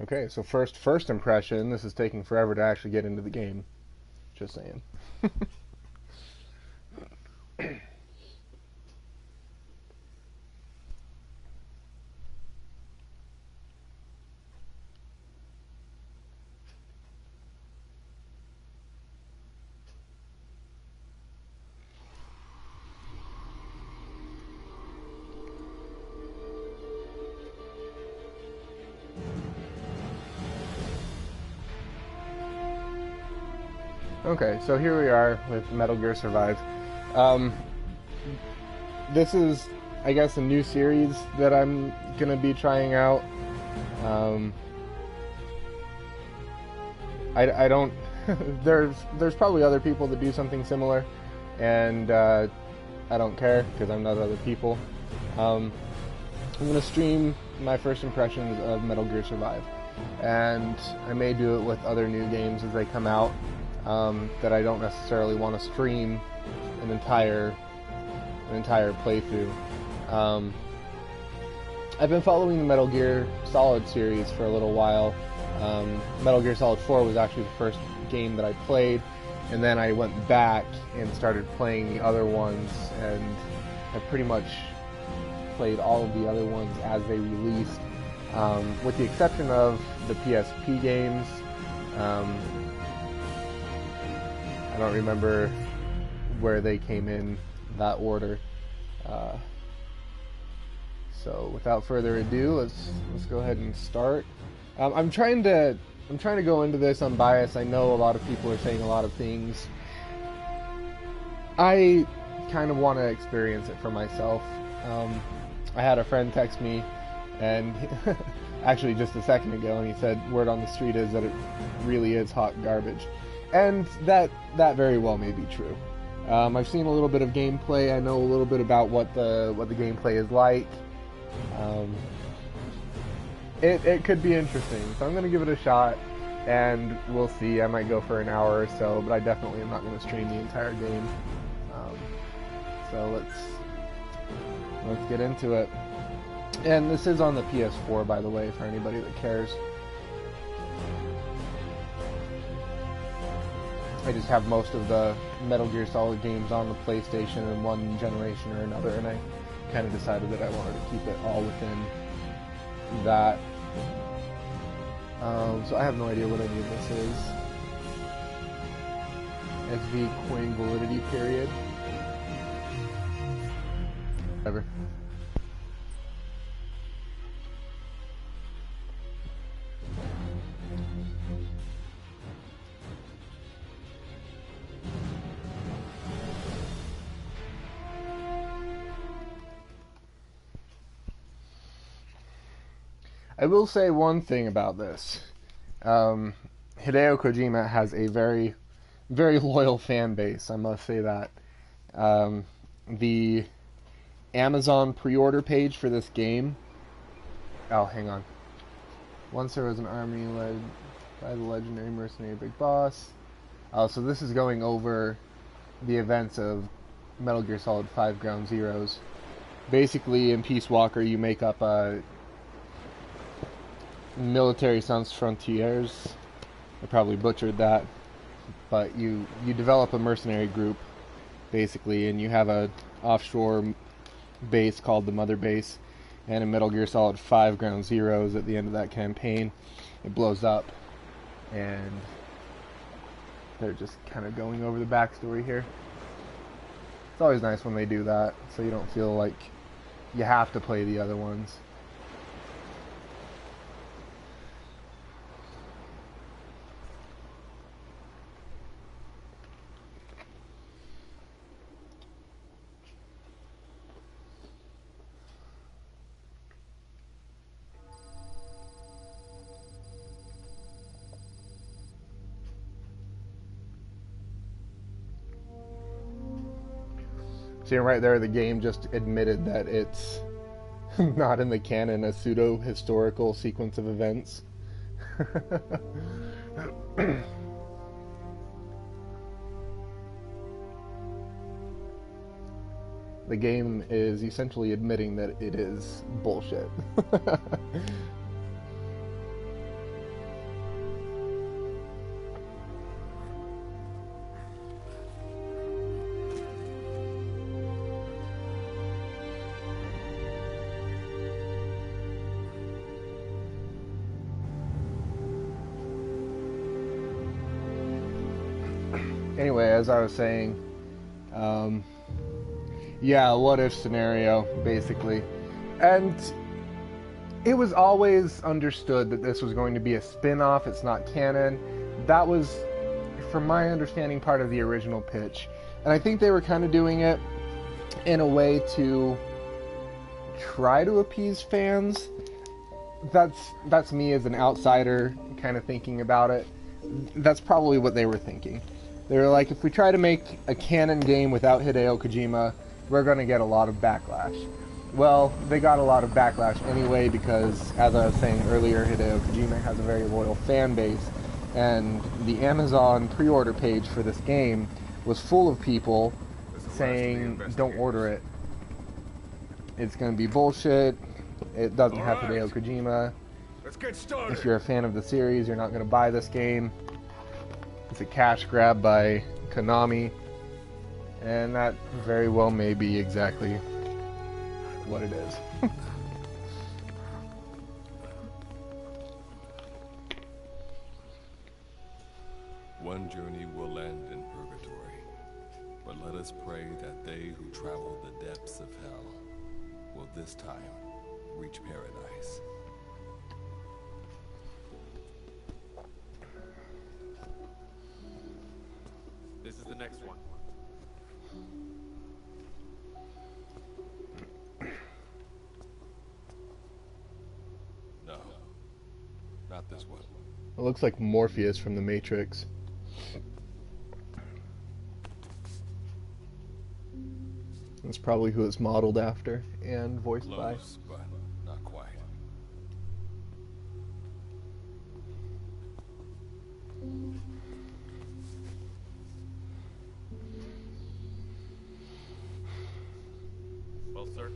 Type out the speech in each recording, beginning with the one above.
Okay, so first impression, this is taking forever to actually get into the game. Just saying. Okay, so here we are with Metal Gear Survive. Um, this is, I guess, a new series that I'm gonna be trying out. Um, I don't. there's probably other people that do something similar, and I don't care because I'm not other people. Um, I'm gonna stream my first impressions of Metal Gear Survive, and I may do it with other new games as they come out that I don't necessarily want to stream an entire playthrough. Um, I've been following the Metal Gear Solid series for a little while. Metal Gear Solid 4 was actually the first game that I played, and then I went back and started playing the other ones, and I pretty much played all of the other ones as they released, with the exception of the PSP games. I don't remember where they came in that order. So without further ado, let's go ahead and start. I'm trying to go into this unbiased. I know a lot of people are saying a lot of things. I kind of want to experience it for myself. I had a friend text me, and actually just a second ago, and he said word on the street is that it really is hot garbage, and that very well may be true. I've seen a little bit of gameplay. I know a little bit about what the gameplay is like. It could be interesting, so I'm going to give it a shot, and we'll see. I might go for an hour or so, but I definitely am not going to stream the entire game. So let's get into it. And this is on the PS4, by the way, for anybody that cares. I just have most of the Metal Gear Solid games on the PlayStation in one generation or another, and I kind of decided that I wanted to keep it all within that. So I have no idea what any of this is. SV coin validity period. Whatever. I will say one thing about this. Hideo Kojima has a very, very loyal fan base, I must say that. The Amazon pre-order page for this game... Oh, hang on. Once there was an army led by the legendary mercenary Big Boss. So this is going over the events of Metal Gear Solid 5 Ground Zeroes. Basically, in Peace Walker, you make up a Military Sans Frontières. I probably butchered that, but you develop a mercenary group, basically, and you have a offshore base called the Mother Base, and in Metal Gear Solid 5 Ground Zeroes, at the end of that campaign, it blows up, and they're just kind of going over the backstory here. It's always nice when they do that, so you don't feel like you have to play the other ones. See, right there, the game just admitted that it's not in the canon, a pseudo-historical sequence of events. The game is essentially admitting that it is bullshit. Anyway, as I was saying, yeah, what if scenario, basically. And it was always understood that this was going to be a spin-off, it's not canon. That was, from my understanding, part of the original pitch. And I think they were kind of doing it in a way to try to appease fans. That's me as an outsider kind of thinking about it. That's probably what they were thinking. They were like, if we try to make a canon game without Hideo Kojima, we're going to get a lot of backlash. Well, they got a lot of backlash anyway because, as I was saying earlier, Hideo Kojima has a very loyal fan base, and the Amazon pre-order page for this game was full of people saying, don't order it. It's going to be bullshit. It doesn't have Hideo Kojima. Let's get started. If you're a fan of the series, you're not going to buy this game. It's a cash grab by Konami. And that very well may be exactly what it is. One journey will end in purgatory, but let us pray that they who travel the depths of hell will this time reach paradise. This is the next one. No, not this one. It looks like Morpheus from The Matrix. That's probably who it's modeled after and voiced by. Close, but not quite. Well, sir.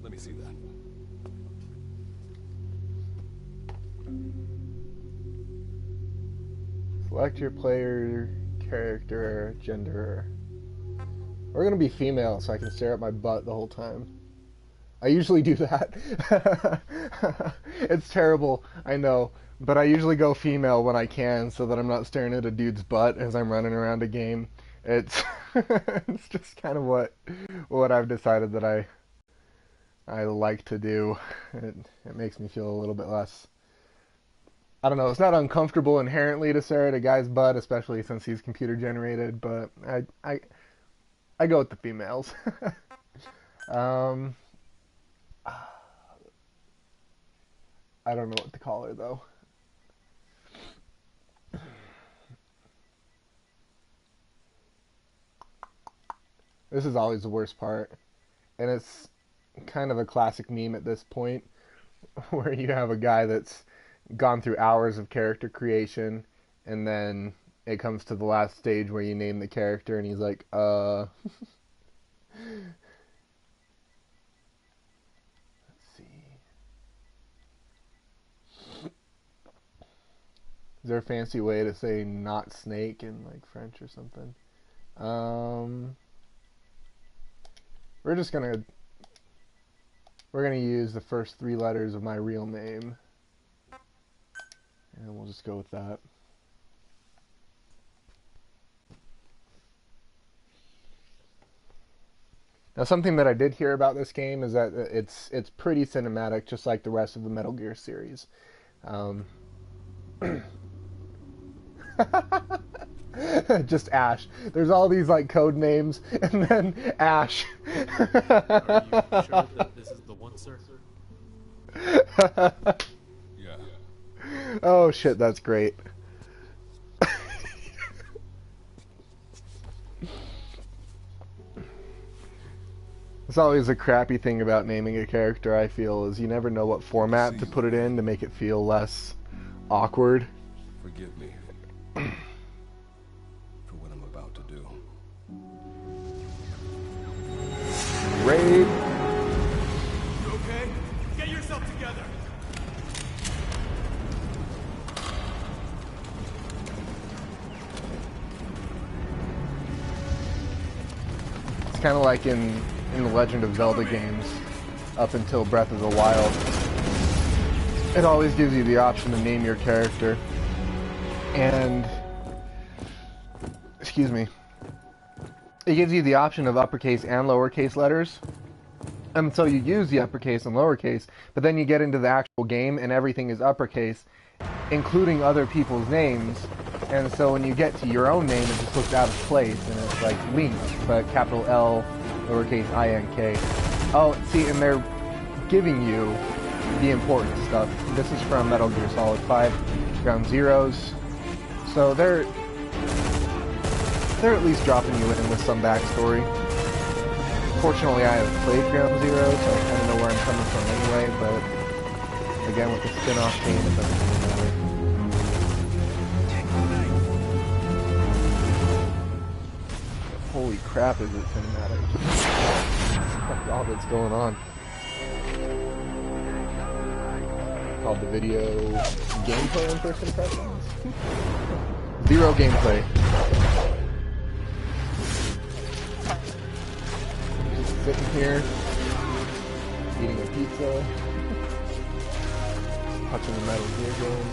Let me see that. Select your player, character, gender. We're gonna be female, so I can stare at my butt the whole time. I usually do that. It's terrible, I know, but I usually go female when I can, so that I'm not staring at a dude's butt as I'm running around a game. It's it's just kind of what I've decided that I like to do. It makes me feel a little bit less. I don't know, it's not uncomfortable inherently to stare at a guy's butt, especially since he's computer generated, but I go with the females. I don't know what to call her though. This is always the worst part. And it's kind of a classic meme at this point, where you have a guy that's gone through hours of character creation, and then it comes to the last stage where you name the character, and he's like, Let's see. Is there a fancy way to say not snake in, like, French or something? We're gonna use the first 3 letters of my real name. And we'll just go with that. Now, something that I did hear about this game is that it's pretty cinematic, just like the rest of the Metal Gear series. Just Ash. There's all these like code names, and then Ash. Are you sure that this is the one, sir? Yeah. Oh shit, that's great. It's always a crappy thing about naming a character, I feel, is you never know what format to put it in to make it feel less awkward. Forgive me for what I'm about to do. Raid. You okay? Get yourself together. It's kind of like in the Legend of Zelda games, up until Breath of the Wild. it always gives you the option to name your character. And, excuse me, it gives you the option of uppercase and lowercase letters. And so you use the uppercase and lowercase, but then you get into the actual game and everything is uppercase, including other people's names. And so when you get to your own name, it just looks out of place, and it's like Link, but capital L, lowercase I-N-K. Oh, see, and they're giving you the important stuff. This is from Metal Gear Solid 5, Ground Zeroes. So they're at least dropping you in with some backstory. Fortunately, I haven't played Ground Zero, so I kind of know where I'm coming from anyway, but again, with the spin-off game, it doesn't really matter. Holy crap, is it cinematic. That's all that's going on. Called the video gameplay and first impressions. Zero gameplay. Just sitting here, eating a pizza, watching the Metal Gear game.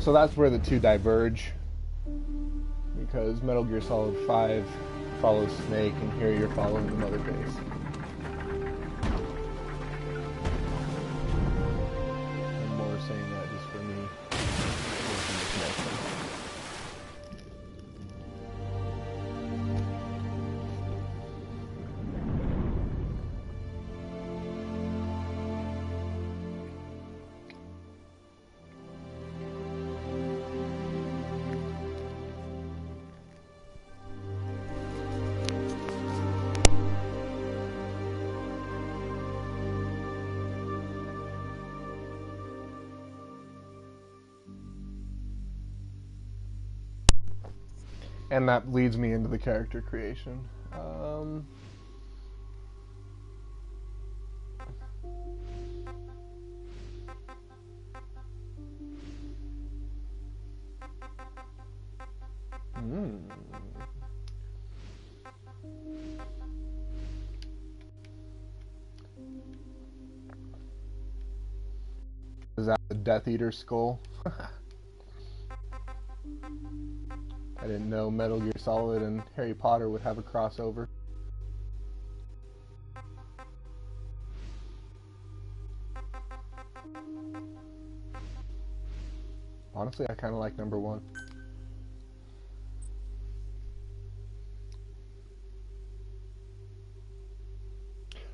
So that's where the two diverge, because Metal Gear Solid 5 follows Snake, and here you're following the mother base. I'm more saying that just for me. And that leads me into the character creation. Is that the Death Eater skull? I didn't know Metal Gear Solid and Harry Potter would have a crossover. Honestly, I kind of like number 1.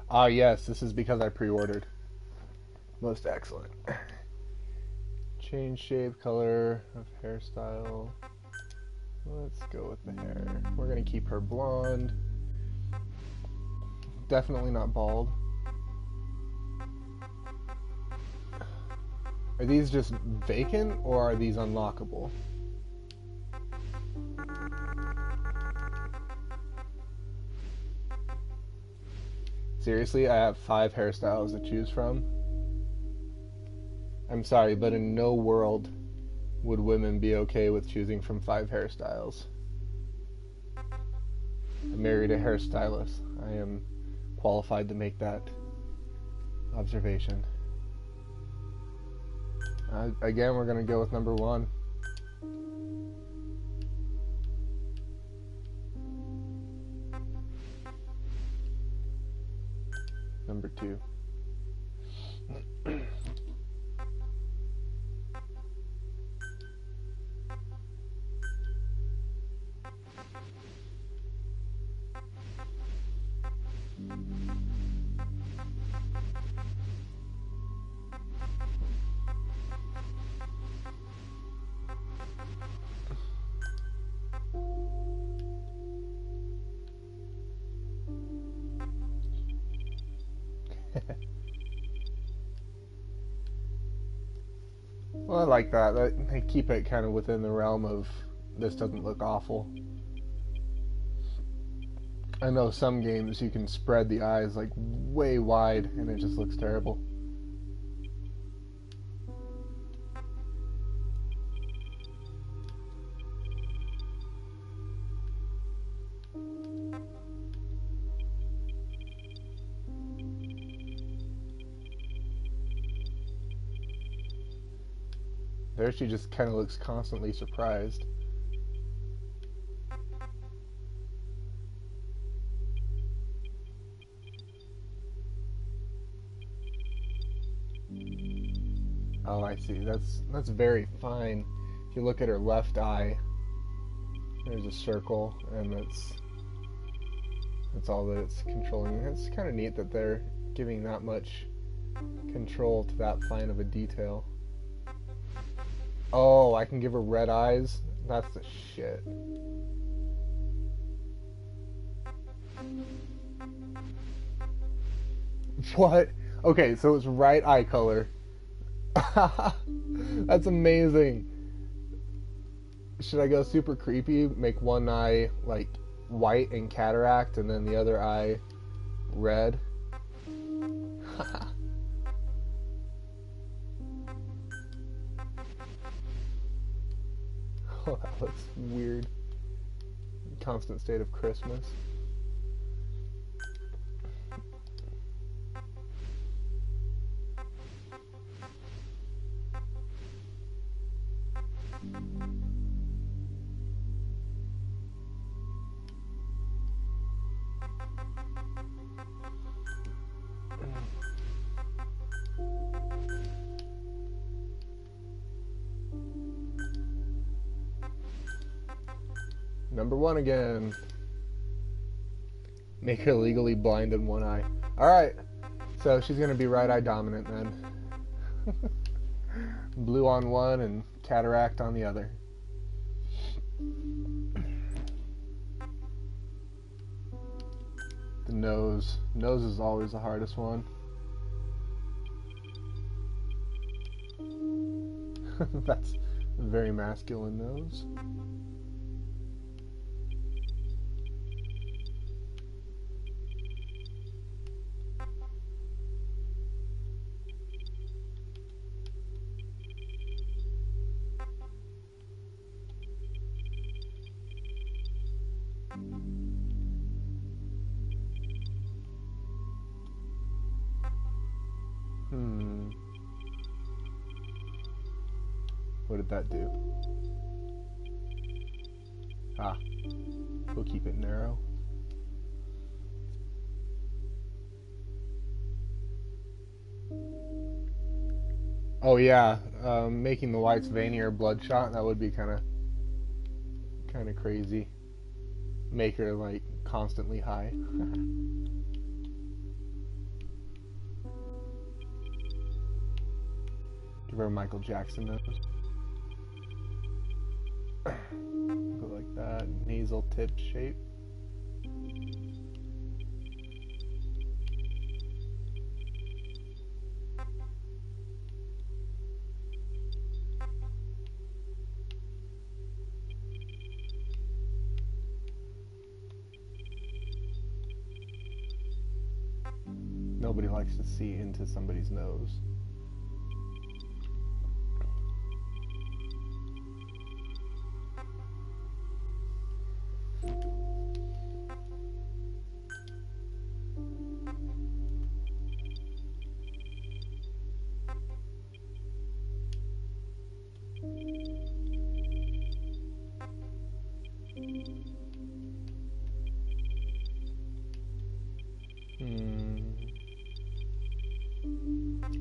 Ah, yes, this is because I pre-ordered. Most excellent. Change shape, color of hairstyle. Let's go with the hair. We're gonna keep her blonde. Definitely not bald. Are these just vacant or are these unlockable? Seriously, I have 5 hairstyles to choose from. I'm sorry, but in no world would women be okay with choosing from 5 hairstyles. I married a hairstylist. I am qualified to make that observation. Again, we're going to go with number 1. Number 2. like that. They keep it kind of within the realm of this doesn't look awful. I know some games you can spread the eyes like way wide and it just looks terrible. There she just kind of looks constantly surprised. Oh, I see. That's very fine. If you look at her left eye, there's a circle, and that's all that it's controlling. It's kind of neat that they're giving that much control to that fine of a detail. Oh, I can give her red eyes? That's the shit. What? Okay, so it's right eye color. That's amazing. Should I go super creepy? Make one eye like white and cataract and then the other eye red? Oh, that looks weird. Constant state of Christmas. Number one again. Make her legally blind in one eye. Alright, so she's going to be right eye dominant then. Blue on one and cataract on the other. The nose. Nose is always the hardest one. That's a very masculine nose. What did that do? Ah, we'll keep it narrow. Oh yeah, making the whites veiny or bloodshot, that would be kind of crazy. Make her like constantly high. Give her a Michael Jackson nose. Go like that, nasal tip shape. Nobody likes to see into somebody's nose.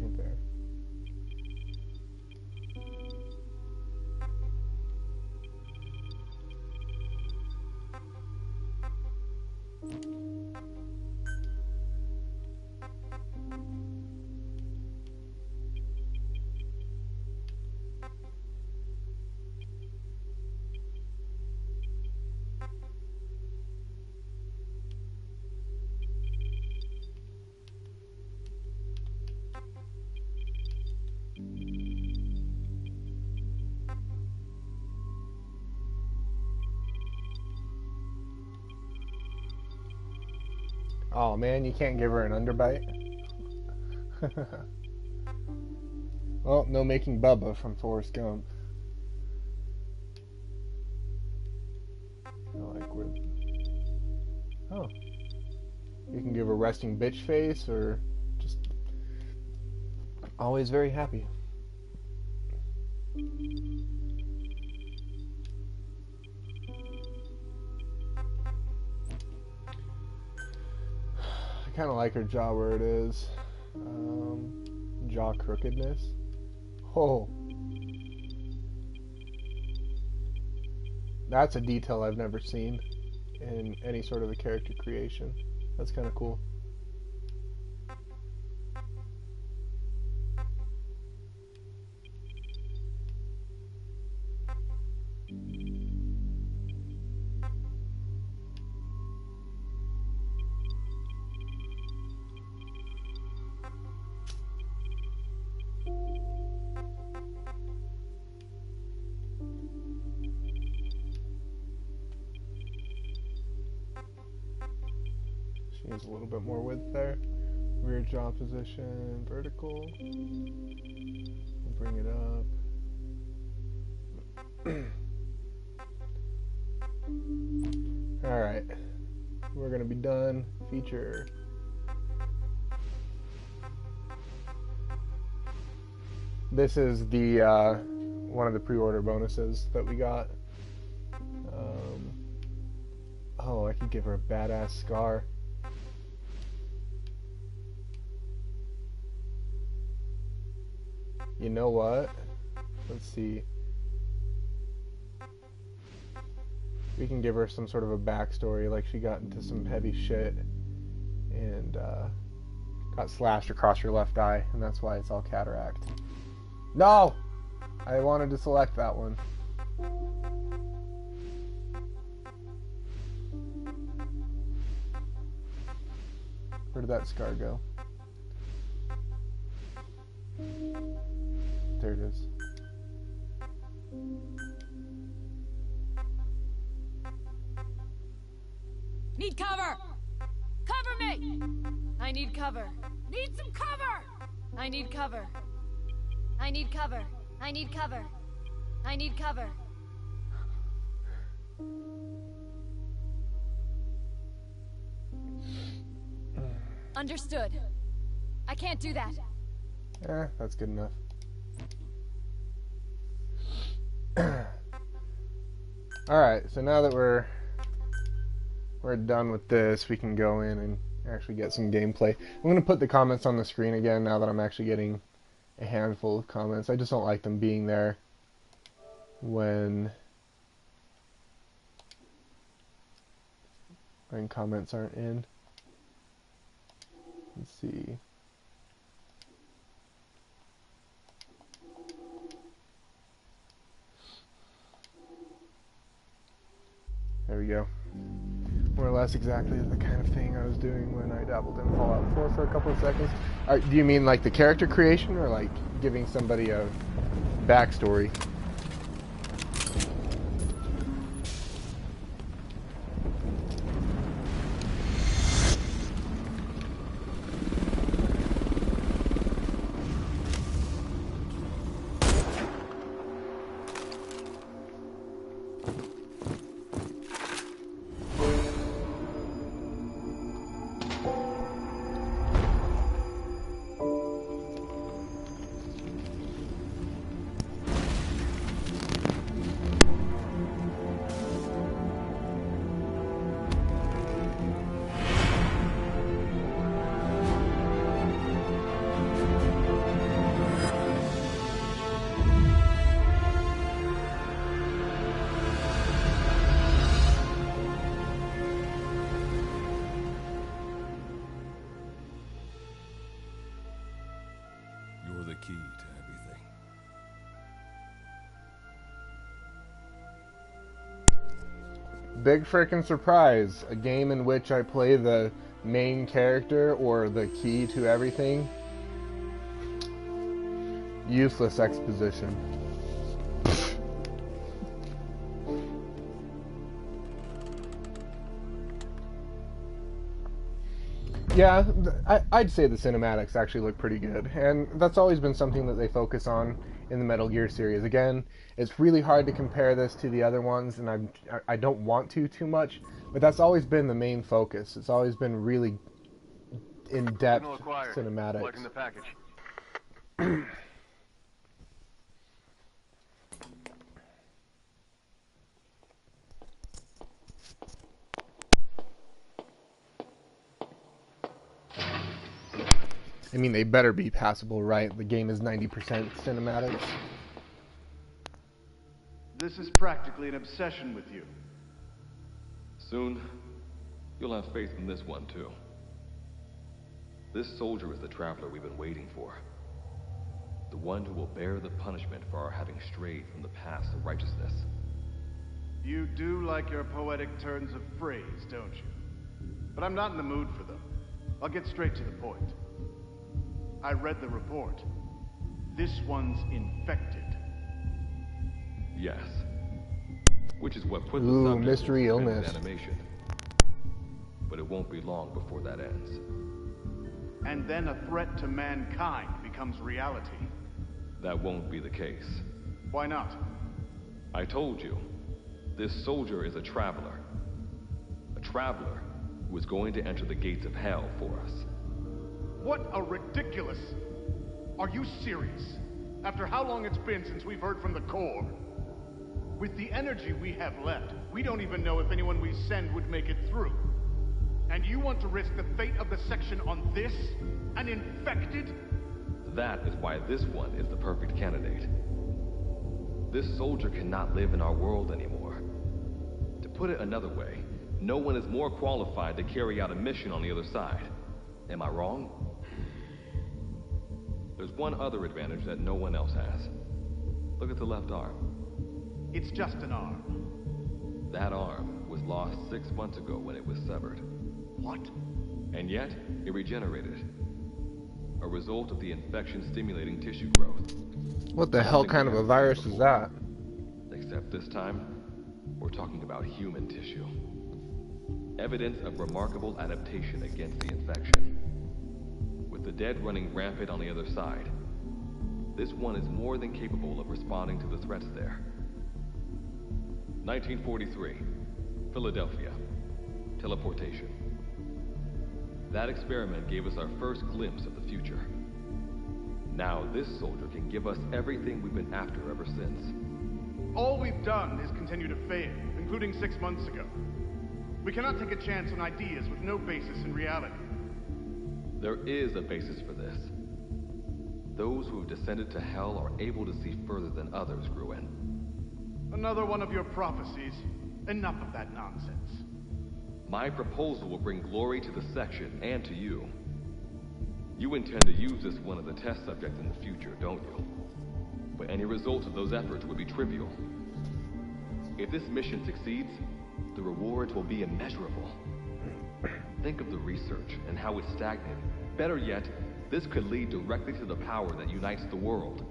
Right there. Oh man, you can't give her an underbite. Well, no making Bubba from Forrest Gump. I like where. Oh. You can give a resting bitch face or just always very happy. I kind of like her jaw where it is. Jaw crookedness. Oh. That's a detail I've never seen in any sort of a character creation. That's kind of cool. She needs a little bit more width there. Rear jaw position, vertical. We'll bring it up. Alright. We're going to be done. Feature. This is the one of the pre-order bonuses that we got. Oh, I could give her a badass scar. You know what? Let's see. We can give her some sort of a backstory, like she got into some heavy shit and got slashed across her left eye, and that's why it's all cataract. No! I wanted to select that one. Where did that scar go? There it is. Need cover! Cover me! I need cover. Need some cover! I need cover. I need cover. I need cover. I need cover. Understood. I can't do that. That's good enough. Alright, so now that we're done with this, we can go in and actually get some gameplay. I'm going to put the comments on the screen again now that I'm actually getting a handful of comments. I just don't like them being there when comments aren't in. Let's see. There we go. More or less exactly the kind of thing I was doing when I dabbled in Fallout 4 for a couple of seconds. Do you mean like the character creation or like giving somebody a backstory? Key to everything. Big frickin' surprise. A game in which I play the main character or the key to everything. Useless exposition. Yeah, I'd say the cinematics actually look pretty good, and that's always been something that they focus on in the Metal Gear series. Again, it's really hard to compare this to the other ones, and I don't want to too much, but that's always been the main focus. It's always been really in-depth Signal acquired. cinematics. Collecting the package. I mean, they better be passable, right? The game is 90% cinematics. This is practically an obsession with you. Soon, you'll have faith in this one, too. This soldier is the traveler we've been waiting for. The one who will bear the punishment for our having strayed from the paths of righteousness. You do like your poetic turns of phrase, don't you? But I'm not in the mood for them. I'll get straight to the point. I read the report. This one's infected. Yes. Which is what put Ooh, the subject mystery into illness. animation. But it won't be long before that ends. And then a threat to mankind becomes reality. That won't be the case. Why not? I told you, this soldier is a traveler. A traveler who is going to enter the gates of hell for us. What a ridiculous... Are you serious? After how long it's been since we've heard from the Corps? With the energy we have left, we don't even know if anyone we send would make it through. And you want to risk the fate of the section on this? An infected? That is why this one is the perfect candidate. This soldier cannot live in our world anymore. To put it another way, no one is more qualified to carry out a mission on the other side. Am I wrong? There's one other advantage that no one else has. Look at the left arm. It's just an arm. That arm was lost 6 months ago when it was severed. What? And yet, it regenerated. A result of the infection-stimulating tissue growth. What the hell kind of a virus is that? Except this time, we're talking about human tissue. Evidence of remarkable adaptation against the infection. With the dead running rampant on the other side, this one is more than capable of responding to the threats there. 1943, Philadelphia. Teleportation. That experiment gave us our first glimpse of the future. Now this soldier can give us everything we've been after ever since. All we've done is continue to fail, including 6 months ago. We cannot take a chance on ideas with no basis in reality. There is a basis for this. Those who have descended to hell are able to see further than others, Gruen. Another one of your prophecies. Enough of that nonsense. My proposal will bring glory to the section and to you. You intend to use this one as a test subject in the future, don't you? But any result of those efforts would be trivial. If this mission succeeds, the rewards will be immeasurable. Think of the research and how it's stagnated. Better yet, this could lead directly to the power that unites the world.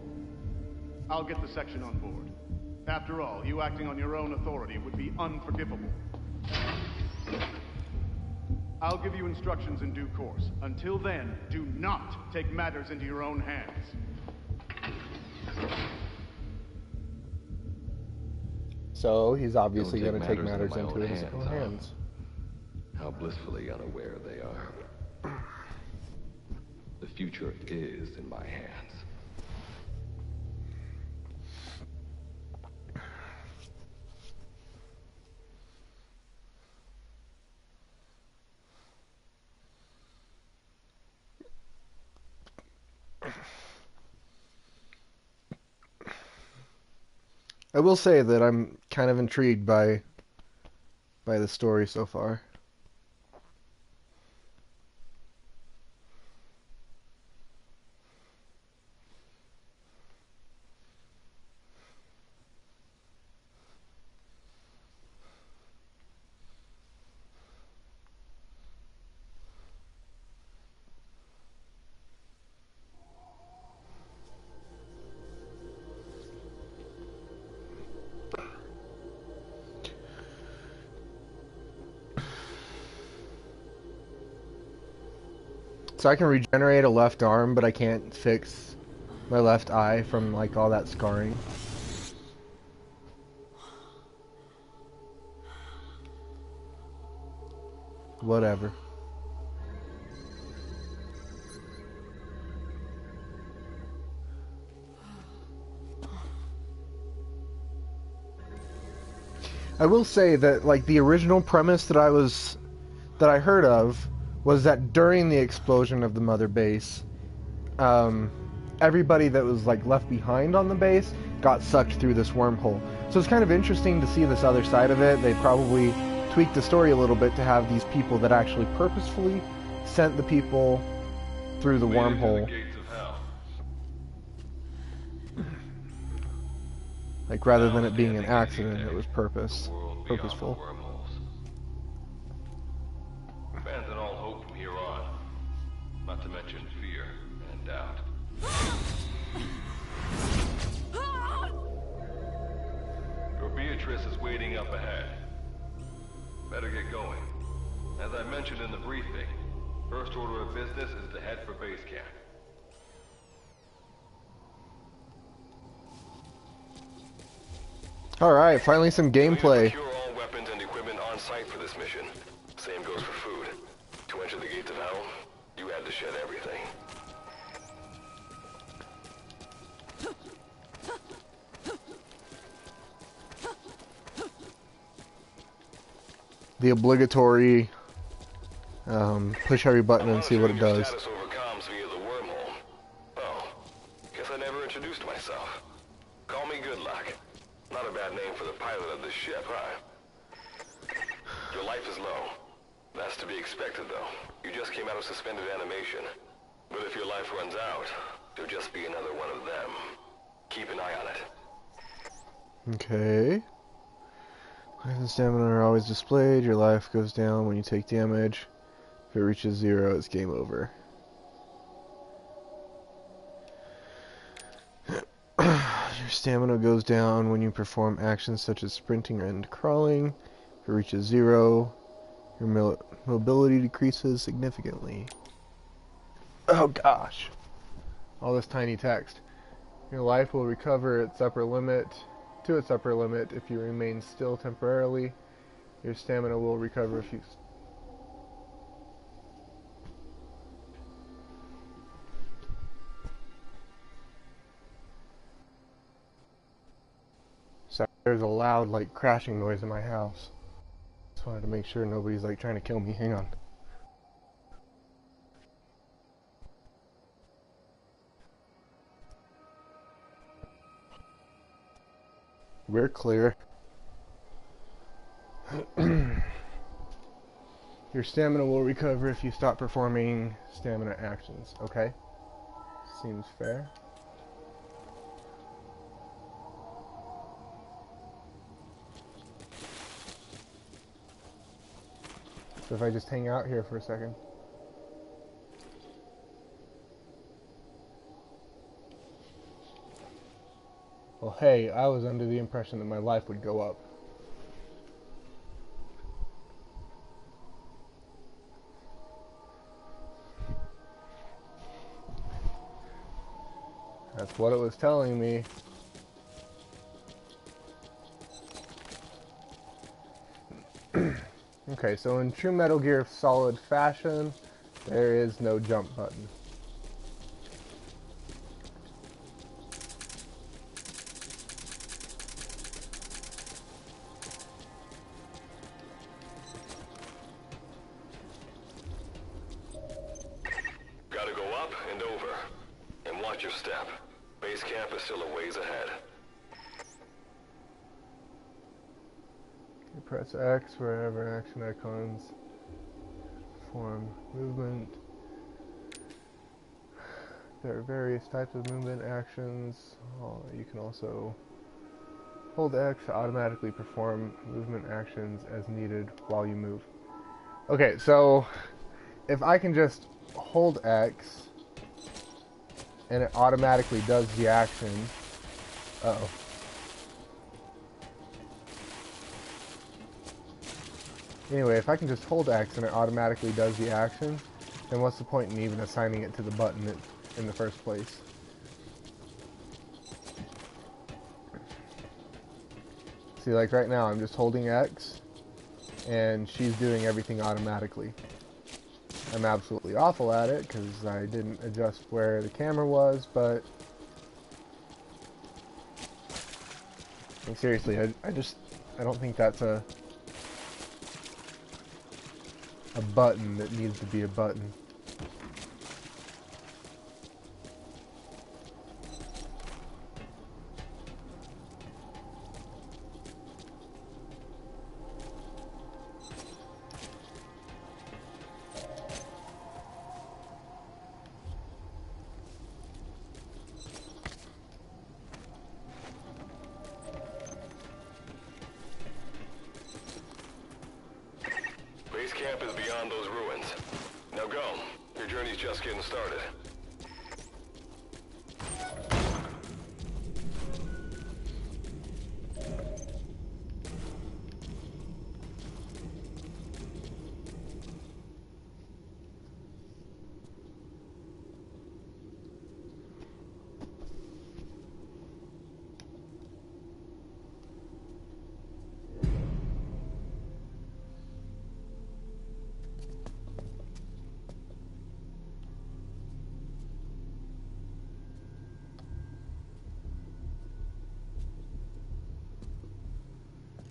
I'll get the section on board. After all, you acting on your own authority would be unforgivable. I'll give you instructions in due course. Until then, do not take matters into your own hands. So he's obviously Don't going to take matters my into own his own huh? hands. How blissfully unaware they are. The future is in my hands. I will say that I'm kind of intrigued by the story so far. So I can regenerate a left arm, but I can't fix my left eye from like all that scarring. Whatever. I will say that like the original premise that I heard of was that during the explosion of the mother base, everybody that was like left behind on the base got sucked through this wormhole. So it's kind of interesting to see this other side of it. They probably tweaked the story a little bit to have these people that actually purposefully sent the people through the wormhole. Like rather than it being an accident, it was purposeful. Abandon all hope from here on, not to mention fear and doubt. Your Beatrice is waiting up ahead. Better get going. As I mentioned in the briefing, first order of business is to head for base camp. Alright, finally some gameplay. Secure all weapons and equipment on site for this mission. Same goes for food. To enter the gates of hell, you had to shed everything. The obligatory push every button and see what it does. Status over comms via the wormhole. Oh, guess I never introduced myself. Call me Good Luck. Not a bad name for the pilot of this ship, huh? Your life is low. That's to be expected, though. You just came out of suspended animation. But if your life runs out, you'll just be another one of them. Keep an eye on it. Okay. Life and stamina are always displayed. Your life goes down when you take damage. If it reaches 0, it's game over. Your stamina goes down when you perform actions such as sprinting and crawling. If it reaches 0, your mobility decreases significantly. Oh gosh. All this tiny text. Your life will recover its upper limit to its upper limit if you remain still temporarily. Your stamina will recover if you... Sorry, there's a loud, like, crashing noise in my house. Just wanted to make sure nobody's, like, trying to kill me. Hang on. We're clear. Your stamina will recover if you stop performing stamina actions. Okay? Seems fair. So if I just hang out here for a second. Well, hey, I was under the impression that my life would go up. That's what it was telling me. Okay, so in true Metal Gear Solid fashion, there is no jump button. Gotta go up and over. And watch your step. Base camp is still a ways ahead. You press X wherever action icons form movement. There are various types of movement actions. You can also hold X to automatically perform movement actions as needed while you move. Okay, so if I can just hold X and it automatically does the action. Uh-oh. Anyway, if I can just hold X and it automatically does the action, then what's the point in even assigning it to the button in the first place? See, like right now, I'm just holding X, and she's doing everything automatically. I'm absolutely awful at it, because I didn't adjust where the camera was, but... like, seriously, I don't think that's a button that needs to be a button. Base camp is beyond those ruins. Now go. Your journey's just getting started.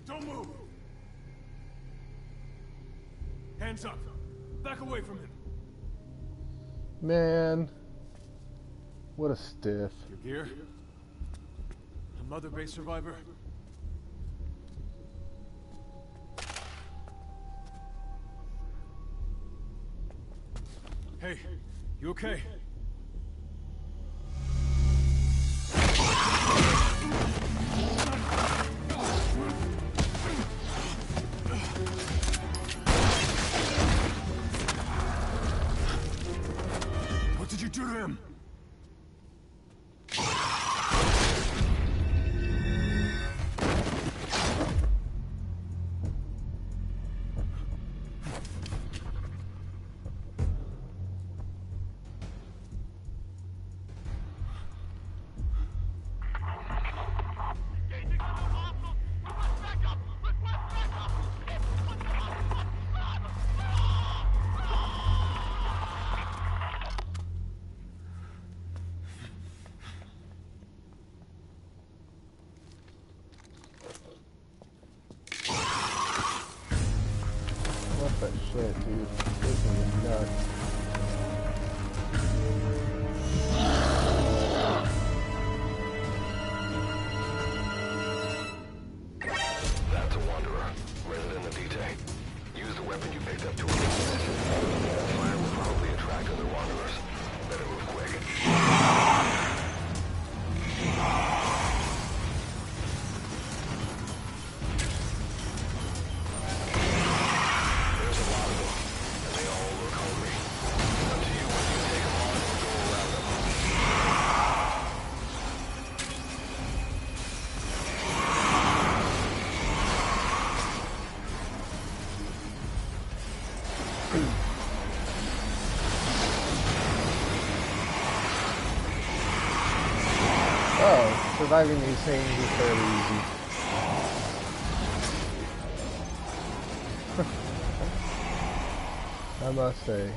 Don't move! Hands up! Back away from him! Man, what a stiff. Your gear? Another base survivor? Hey, you okay? What did you do to him? What the shit, dude? This is nuts. That's a wanderer. Resident of Vitae. Use the weapon you picked up to eliminate it. That fire will probably attract other wanderers. Better move quick. There's a lot of them, and they all look hungry. It's up to you whether you take them on or go around them. Oh, surviving these things is fairly easy. I must say.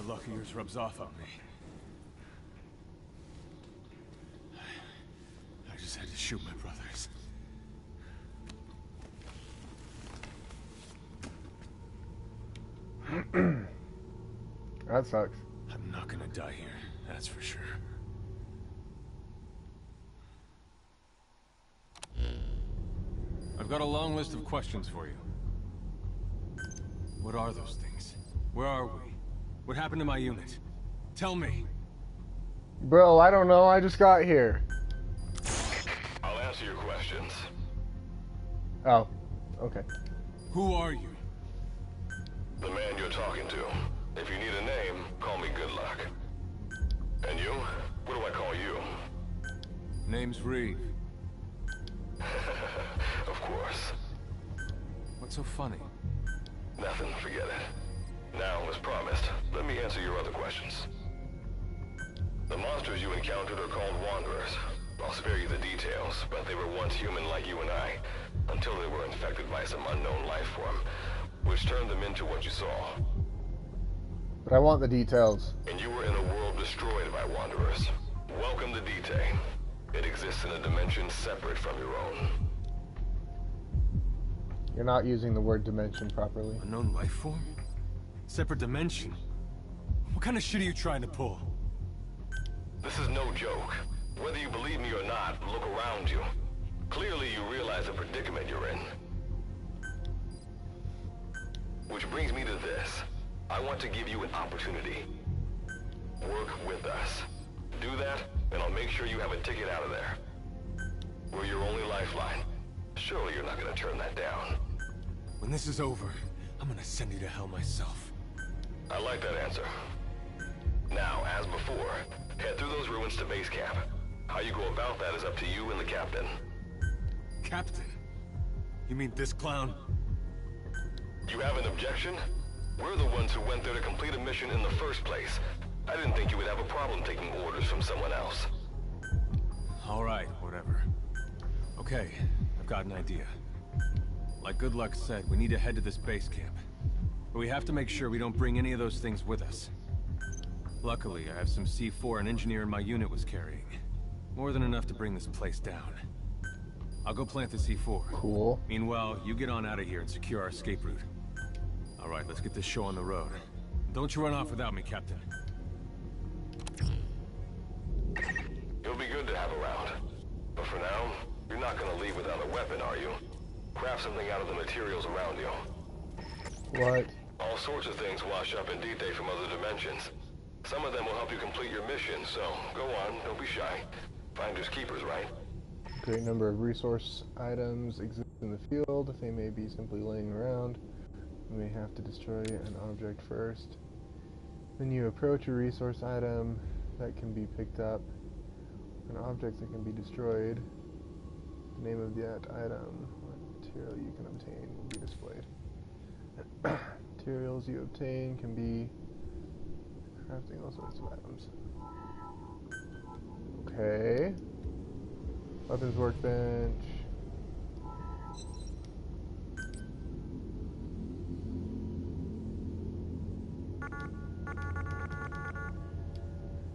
that luck of yours rubs off on me. I just had to shoot my brothers. That sucks. I'm not gonna die here, that's for sure. I've got a long list of questions for you. What are those things? Where are we? What happened to my unit? Tell me. Bro, I don't know. I just got here. I'll answer your questions. Oh, okay. Who are you? The man you're talking to. If you need a name, call me Good Luck. And you? What do I call you? Name's Reeve. Of course. What's so funny? Nothing, forget it. Now, as promised, let me answer your other questions. The monsters you encountered are called Wanderers. I'll spare you the details, but they were once human like you and I, until they were infected by some unknown life form, which turned them into what you saw. But I want the details. And you were in a world destroyed by Wanderers. Welcome to D-Day. It exists in a dimension separate from your own. You're not using the word dimension properly. Unknown life form? Separate dimension? What kind of shit are you trying to pull? This is no joke. Whether you believe me or not, look around you. Clearly you realize the predicament you're in. Which brings me to this. I want to give you an opportunity. Work with us. Do that, and I'll make sure you have a ticket out of there. We're your only lifeline. Surely you're not gonna turn that down. When this is over, I'm gonna send you to hell myself. I like that answer. Now, as before, head through those ruins to base camp. How you go about that is up to you and the captain. Captain? You mean this clown? You have an objection? We're the ones who went there to complete a mission in the first place. I didn't think you would have a problem taking orders from someone else. Alright, whatever. Okay, I've got an idea. Like Good Luck said, we need to head to this base camp. But we have to make sure we don't bring any of those things with us. Luckily, I have some C4 an engineer in my unit was carrying. More than enough to bring this place down. I'll go plant the C4. Cool. Meanwhile, you get on out of here and secure our escape route. Alright, let's get this show on the road. Don't you run off without me, Captain. You'll be good to have around. But for now, you're not gonna leave without a weapon, are you? Craft something out of the materials around you. What? All sorts of things wash up in D-Day from other dimensions. Some of them will help you complete your mission, so go on, don't be shy. Finders keepers, right? A great number of resource items exist in the field. They may be simply laying around. You may have to destroy an object first. When you approach a resource item that can be picked up, an object that can be destroyed, the name of that item, what material you can obtain will be displayed. Materials you obtain can be crafting all sorts of items. Okay. Weapons workbench.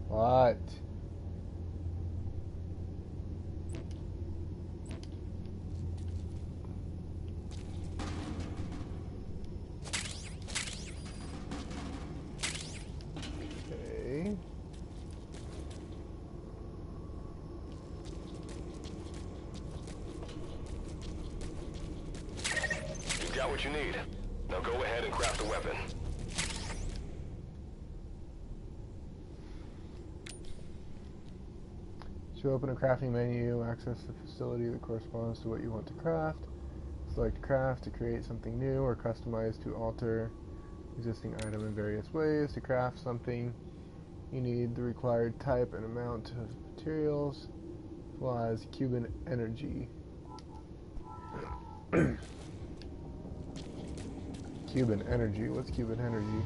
What? Okay. You've got what you need. Now go ahead and craft the weapon. To open a crafting menu, access the facility that corresponds to what you want to craft. Select craft to create something new or customize to alter existing item in various ways. To craft something, you need the required type and amount of materials, as well as Cuban energy. Cuban energy? What's Cuban energy?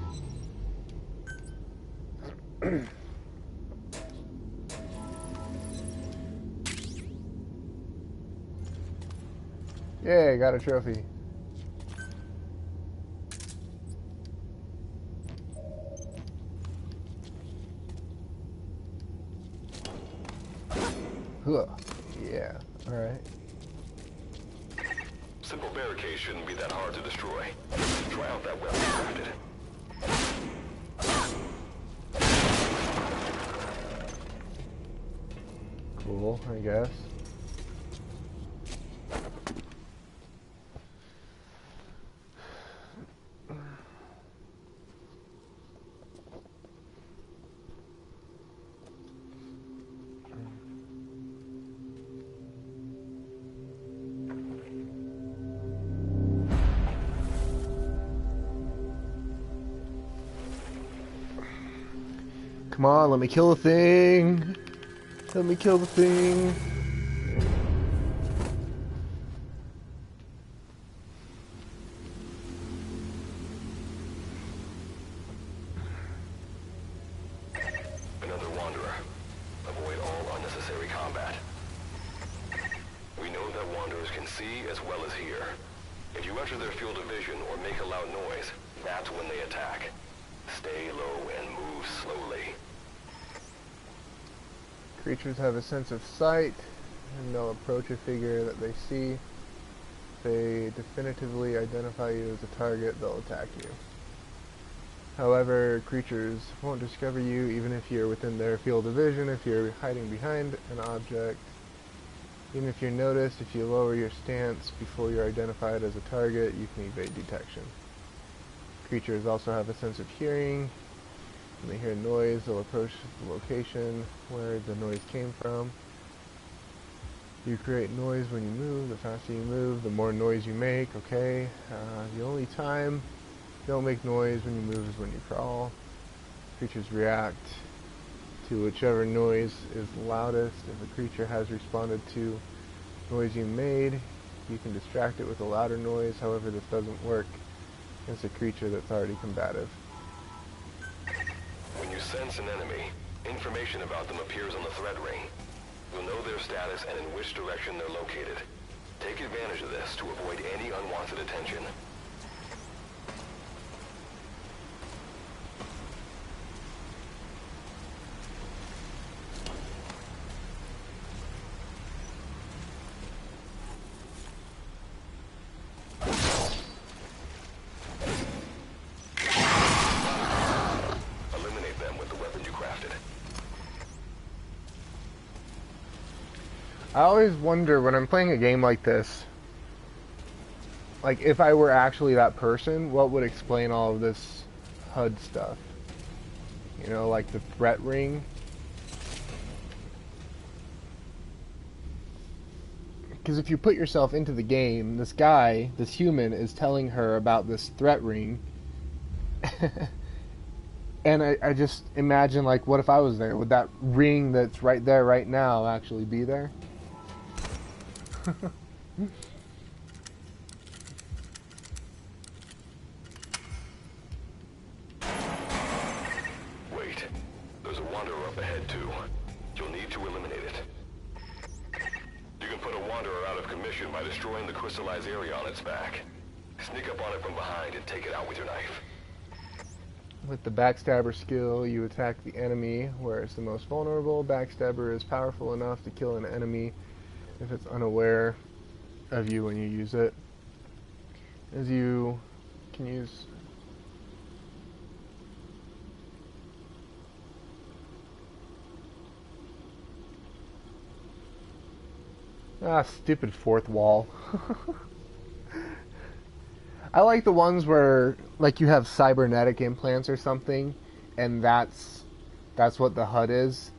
Yay, got a trophy. Huh. Yeah. All right. Simple barricade shouldn't be that hard to destroy. Try out that weapon crafted. Cool, I guess. Come on, let me kill the thing. Let me kill the thing. Another wanderer. Avoid all unnecessary combat. We know that wanderers can see as well as hear. If you enter their field of vision or make a loud noise, that's when they attack. Stay low and move slowly. Creatures have a sense of sight, and they'll approach a figure that they see. If they definitively identify you as a target, they'll attack you. However, creatures won't discover you even if you're within their field of vision, if you're hiding behind an object. Even if you're noticed, if you lower your stance before you're identified as a target, you can evade detection. Creatures also have a sense of hearing. When they hear noise, they'll approach the location where the noise came from. You create noise when you move. The faster you move, the more noise you make, okay? The only time you don't make noise when you move is when you crawl. Creatures react to whichever noise is loudest. If a creature has responded to noise you made, you can distract it with a louder noise. However, this doesn't work against a creature that's already combative. When you sense an enemy, information about them appears on the threat ring. You'll know their status and in which direction they're located. Take advantage of this to avoid any unwanted attention. I always wonder when I'm playing a game like this, like if I were actually that person, what would explain all of this HUD stuff? You know, like the threat ring. Because if you put yourself into the game, this guy, this human, is telling her about this threat ring. And I just imagine, like, what if I was there? Would that ring that's right there right now actually be there? Wait, there's a wanderer up ahead too. You'll need to eliminate it. You can put a wanderer out of commission by destroying the crystallized area on its back. Sneak up on it from behind and take it out with your knife. With the Backstabber skill, you attack the enemy where it's the most vulnerable. Backstabber is powerful enough to kill an enemy if it's unaware of you when you use it. As you can use... stupid fourth wall. I like the ones where, like, you have cybernetic implants or something, and that's what the HUD is.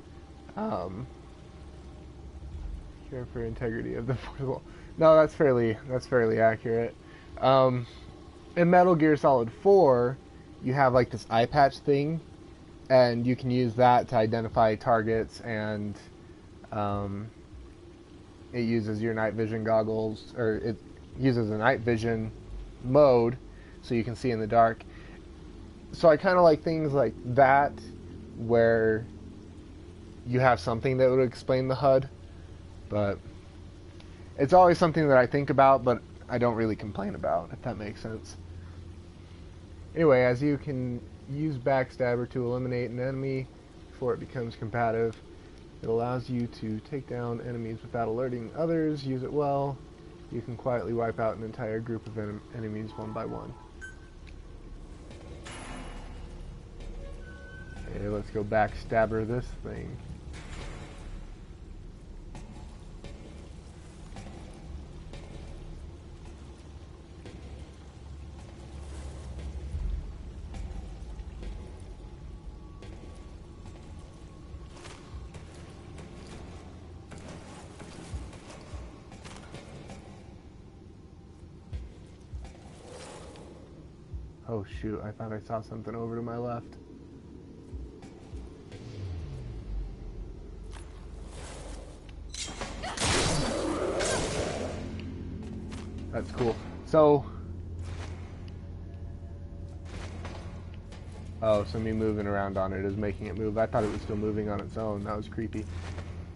Care for integrity of the fourth wall. No, that's fairly accurate. In Metal Gear Solid 4, you have like this eye patch thing, and you can use that to identify targets, and it uses your night vision goggles, or it uses a night vision mode so you can see in the dark. So I kind of like things like that where you have something that would explain the HUD, but it's always something that I think about but I don't really complain about, if that makes sense. Anyway, as you can use Backstabber to eliminate an enemy before it becomes combative, It allows you to take down enemies without alerting others. Use it well. You can quietly wipe out an entire group of enemies one by one. Okay, let's go backstabber this thing. Oh shoot, I thought I saw something over to my left. That's cool. So... oh, so me moving around on it is making it move. I thought it was still moving on its own. That was creepy.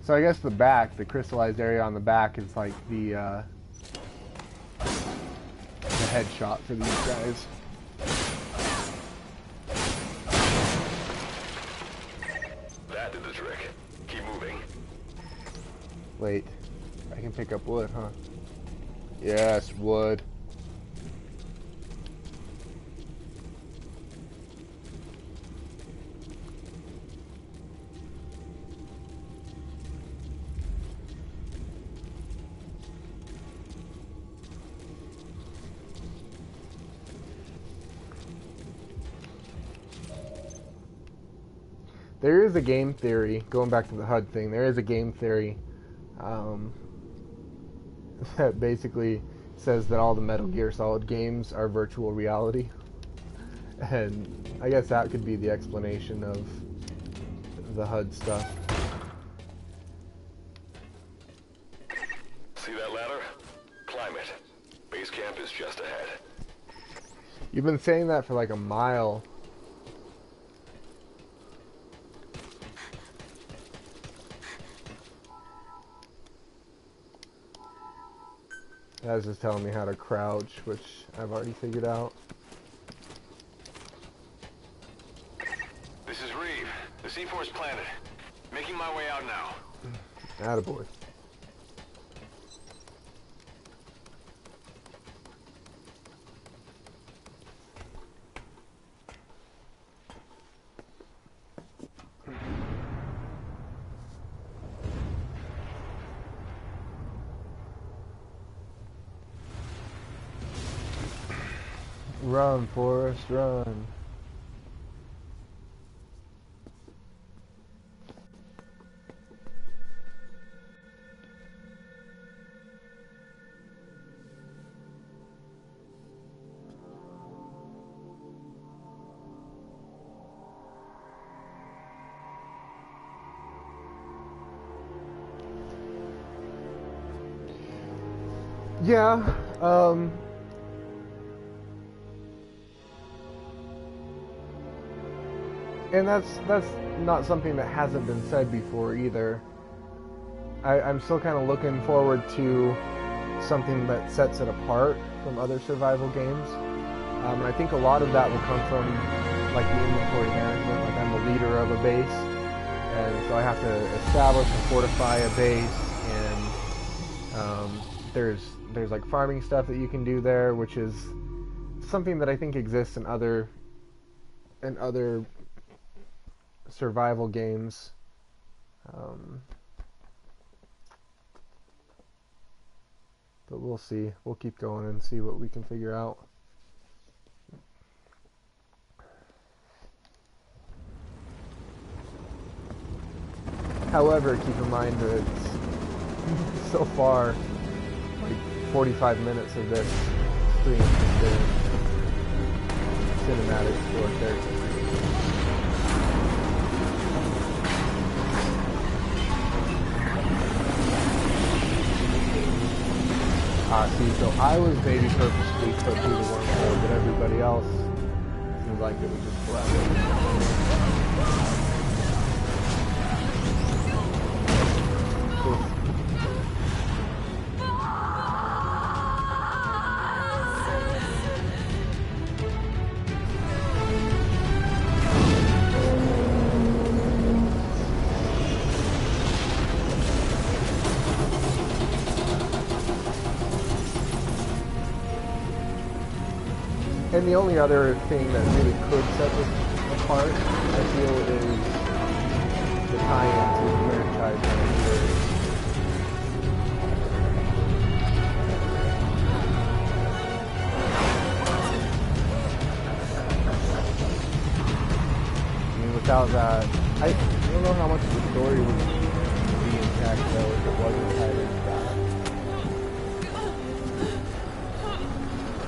So I guess the back, the crystallized area on the back is like the headshot for these guys. That did the trick. Keep moving. Wait, I can pick up wood, huh? Yes, wood. There is a game theory, going back to the HUD thing, there is a game theory that basically says that all the Metal Gear Solid games are virtual reality. And I guess that could be the explanation of the HUD stuff. See that ladder? Climb it. Base camp is just ahead. You've been saying that for like a mile. That was just telling me how to crouch, which I've already figured out. This is Reeve. The C4 is planted. Making my way out now. Attaboy. Run, Forrest, run. Yeah, and that's not something that hasn't been said before either. I'm still kind of looking forward to something that sets it apart from other survival games. And I think a lot of that will come from like the inventory management. Like I'm the leader of a base, and so I have to establish and fortify a base, and there's like farming stuff that you can do there, which is something that I think exists in other survival games. But we'll see. We'll keep going and see what we can figure out. However, keep in mind that so far, like 45 minutes of this stream has been cinematics for characters. See, so I was maybe purposely put through the wormhole, but everybody else seemed like it was just And the only other thing that really could set this apart, I feel, is the tie-in to the franchise and the series. I mean, without that, I don't know how much of the story would be intact though if it wasn't tied into that.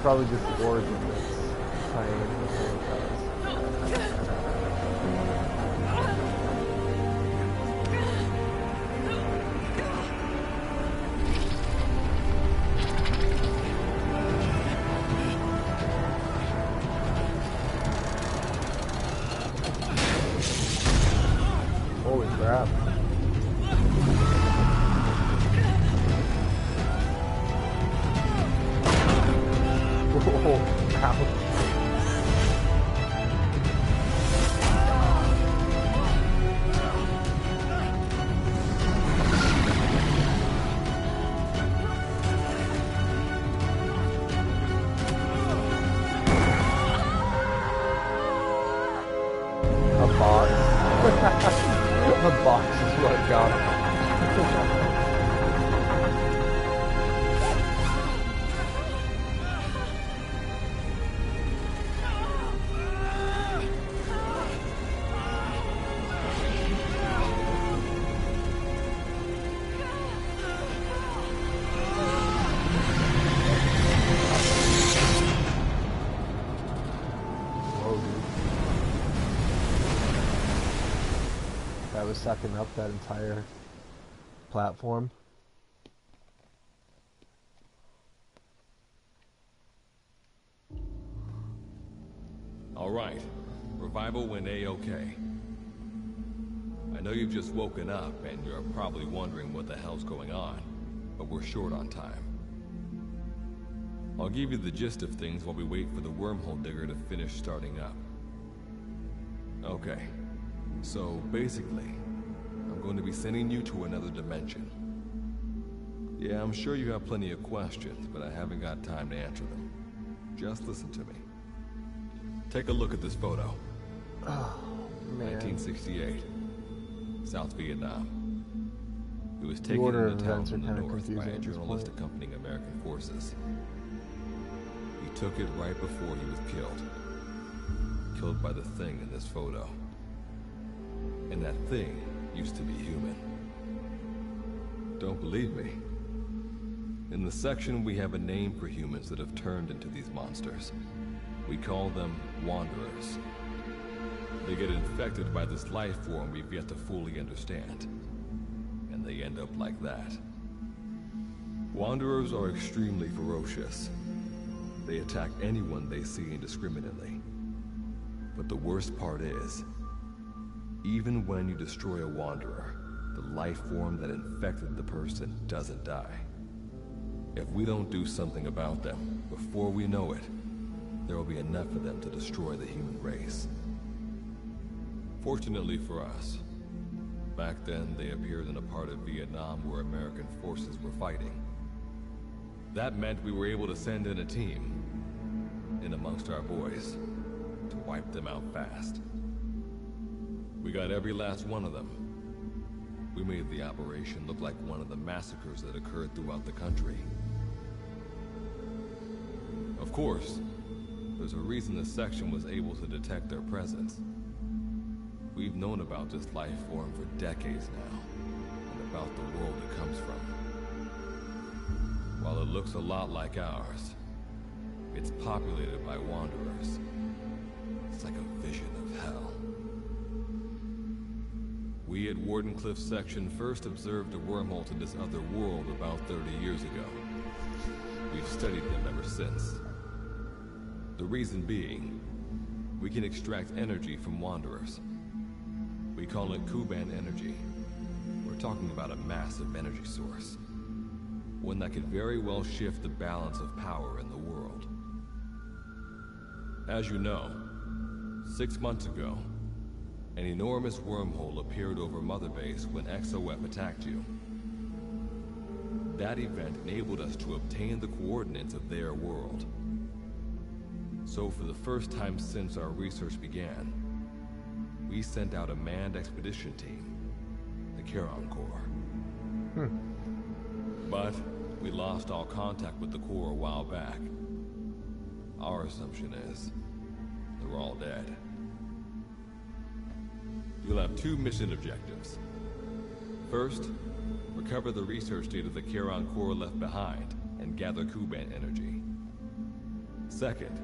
Probably just the origin that's tying into the franchise. Holy crap. Oh, ouch. A box. A box is what got him. Whoa, dude. That was sucking up that entire platform. All right. Revival went A-okay. I know you've just woken up and you're probably wondering what the hell's going on, but we're short on time. I'll give you the gist of things while we wait for the wormhole digger to finish starting up. Okay. So, basically, I'm going to be sending you to another dimension. Yeah, I'm sure you have plenty of questions, but I haven't got time to answer them. Just listen to me. Take a look at this photo. Oh, man. 1968. South Vietnam. It was The taken order into of town events from are the kind of north by confusing a at this journalist point. accompanying American forces. He took it right before he was killed. Killed by the thing in this photo. And that thing used to be human. Don't believe me? In the section, we have a name for humans that have turned into these monsters. We call them Wanderers. They get infected by this life form we've yet to fully understand. And they end up like that. Wanderers are extremely ferocious. They attack anyone they see indiscriminately. But the worst part is, even when you destroy a Wanderer, the life form that infected the person doesn't die. If we don't do something about them, before we know it, there will be enough of them to destroy the human race. Fortunately for us, back then they appeared in a part of Vietnam where American forces were fighting. That meant we were able to send in a team, in amongst our boys, to wipe them out fast. We got every last one of them. We made the operation look like one of the massacres that occurred throughout the country. Of course, there's a reason this section was able to detect their presence. We've known about this life form for decades now, and about the world it comes from. While it looks a lot like ours, it's populated by Wanderers. It's like a vision of hell. We at Wardenclyffe section first observed a wormhole to this other world about 30 years ago. We've studied them ever since. The reason being, we can extract energy from Wanderers. We call it Kuban energy. We're talking about a massive energy source. One that could very well shift the balance of power in the world. As you know, 6 months ago, an enormous wormhole appeared over Mother Base when XOF attacked you. That event enabled us to obtain the coordinates of their world. So for the first time since our research began, we sent out a manned expedition team, the Charon Corps. But we lost all contact with the Corps a while back. Our assumption is they're all dead. You'll have 2 mission objectives. First, recover the research data the Charon Corps left behind and gather Kuban energy. Second,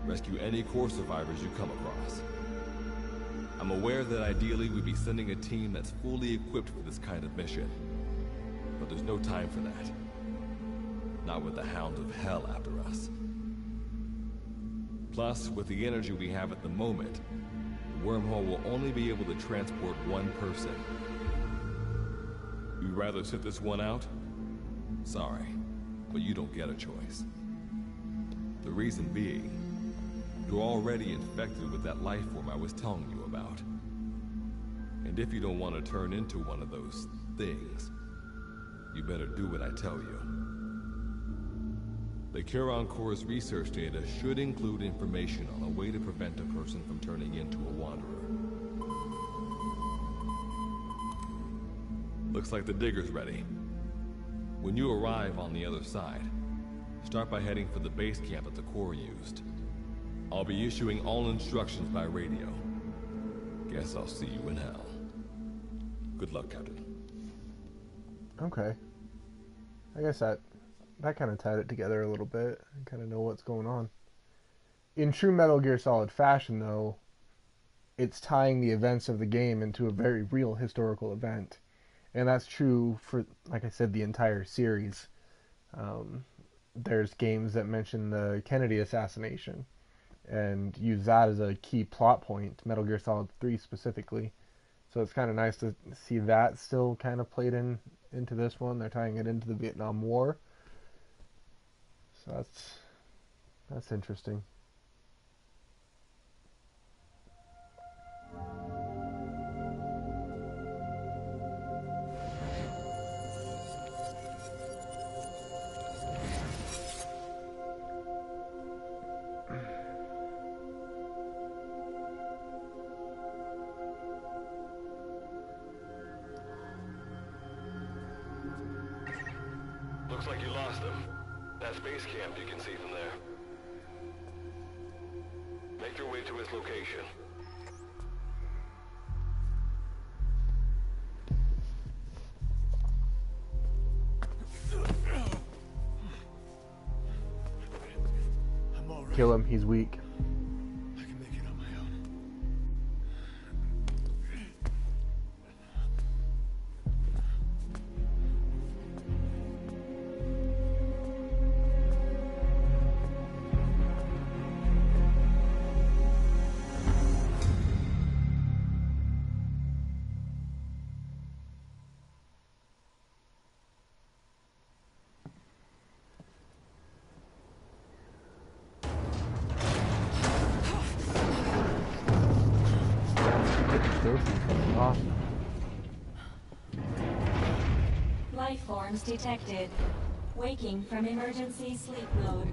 rescue any Corps survivors you come across. I'm aware that ideally we'd be sending a team that's fully equipped for this kind of mission. But there's no time for that. Not with the Hound of Hell after us. Plus, with the energy we have at the moment, the wormhole will only be able to transport 1 person. You'd rather sit this one out? Sorry, but you don't get a choice. The reason being, you're already infected with that life form I was telling you about. And if you don't want to turn into one of those things, you better do what I tell you. The Charon Corps' research data should include information on a way to prevent a person from turning into a wanderer. Looks like the digger's ready. When you arrive on the other side, start by heading for the base camp that the Corps used. I'll be issuing all instructions by radio. Guess I'll see you in hell. Good luck, Captain. Okay. I guess that kind of tied it together a little bit. I kind of know what's going on. In true Metal Gear Solid fashion, though, it's tying the events of the game into a very real historical event. And that's true for, like I said, the entire series. There's games that mention the Kennedy assassination and use that as a key plot point, Metal Gear Solid 3 specifically. So it's kind of nice to see that still kind of played into this one. They're tying it into the Vietnam War. So that's interesting. Looks like you lost them. That's base camp you can see from there. Make your way to its location. I'm all right. Kill him, he's weak. I can make it on my own. Awesome. Life forms detected. Waking from emergency sleep mode.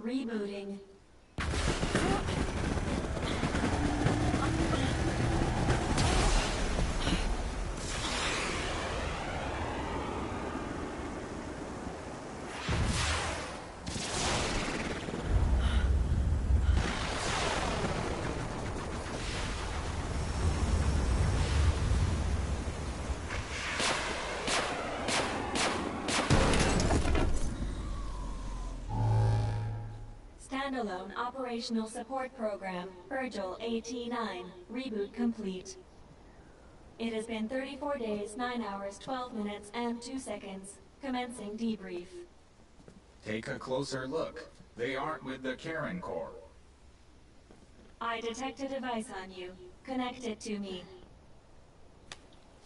Rebooting. Standalone Operational Support Program, Virgil AT-9, reboot complete. It has been 34 days, 9 hours, 12 minutes, and 2 seconds. Commencing debrief. Take a closer look. They aren't with the Charon Corps. I detect a device on you. Connect it to me.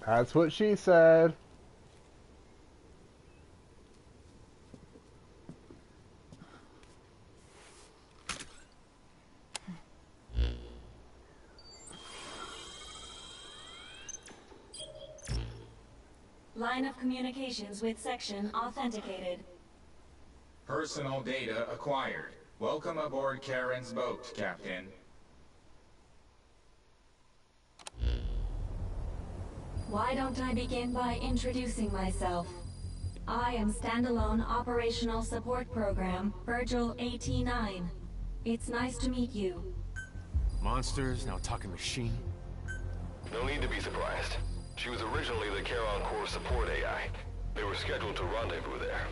That's what she said. Line of communications with section authenticated. Personal data acquired. Welcome aboard Karen's boat, Captain. Why don't I begin by introducing myself? I am Standalone Operational Support Program, Virgil AT9. It's nice to meet you. Monsters, now talking machine. No need to be surprised. She was originally the Charon Core support AI. They were scheduled to rendezvous there.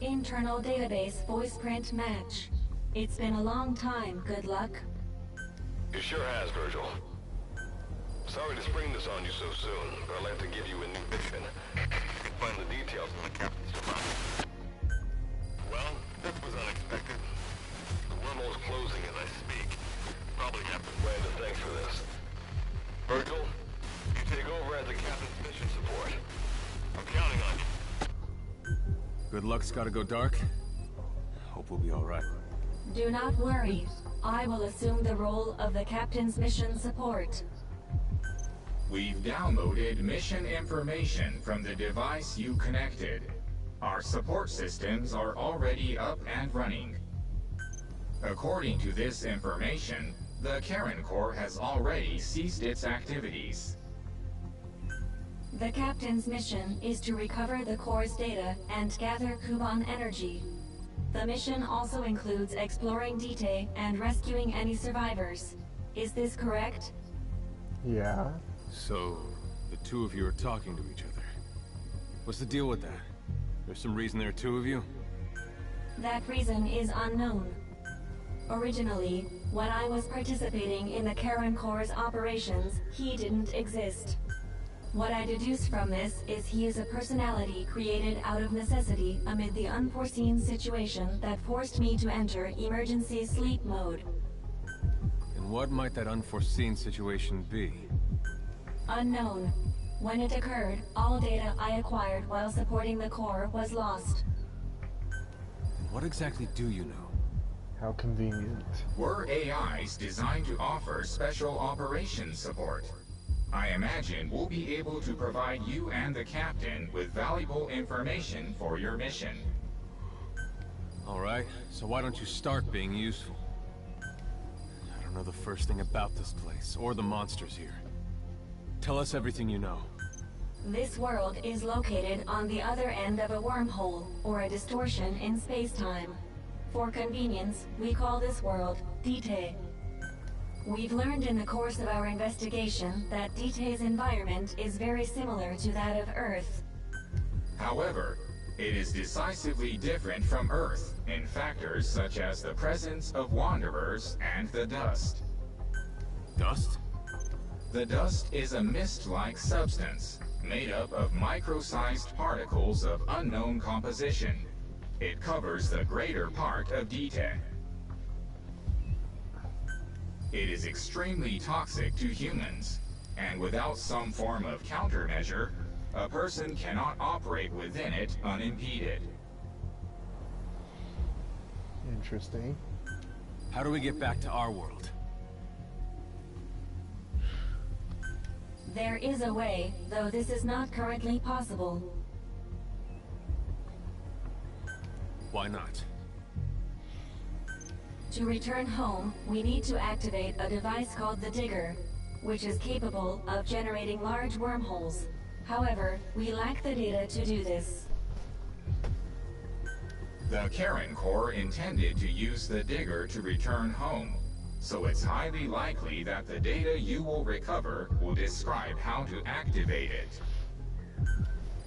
Internal database voice print match. It's been a long time, good luck. It sure has, Virgil. Sorry to spring this on you so soon, but I'd like to give you a new mission. You can find the details in the captain's device. Well, this was unexpected. The wormhole's closing as I speak. Probably Captain Brandon, thanks for this. Virgil, you take over as the captain's mission support. I'm counting on you. Good luck's gotta go dark. Hope we'll be alright. Do not worry. I will assume the role of the captain's mission support. We've downloaded mission information from the device you connected. Our support systems are already up and running. According to this information, the Charon Core has already ceased its activities. The captain's mission is to recover the core's data and gather Kuban energy. The mission also includes exploring Dite and rescuing any survivors. Is this correct? Yeah. So, the two of you are talking to each other. What's the deal with that? There's some reason there are two of you? That reason is unknown. Originally, when I was participating in the Charon Core's operations, he didn't exist. What I deduce from this is he is a personality created out of necessity amid the unforeseen situation that forced me to enter emergency sleep mode. And what might that unforeseen situation be? Unknown. When it occurred, all data I acquired while supporting the core was lost. And what exactly do you know? How convenient. We're AIs designed to offer special operations support. I imagine we'll be able to provide you and the captain with valuable information for your mission. Alright, so why don't you start being useful? I don't know the first thing about this place, or the monsters here. Tell us everything you know. This world is located on the other end of a wormhole, or a distortion in space-time. For convenience, we call this world Dite. We've learned in the course of our investigation that Dite's environment is very similar to that of Earth. However, it is decisively different from Earth in factors such as the presence of wanderers and the dust. Dust? The dust is a mist-like substance, made up of micro-sized particles of unknown composition. It covers the greater part of Dite. It is extremely toxic to humans, and without some form of countermeasure, a person cannot operate within it unimpeded. Interesting. How do we get back to our world? There is a way, though this is not currently possible. Why not? To return home, we need to activate a device called the Digger, which is capable of generating large wormholes. However, we lack the data to do this. The Charon Core intended to use the Digger to return home, so it's highly likely that the data you will recover will describe how to activate it.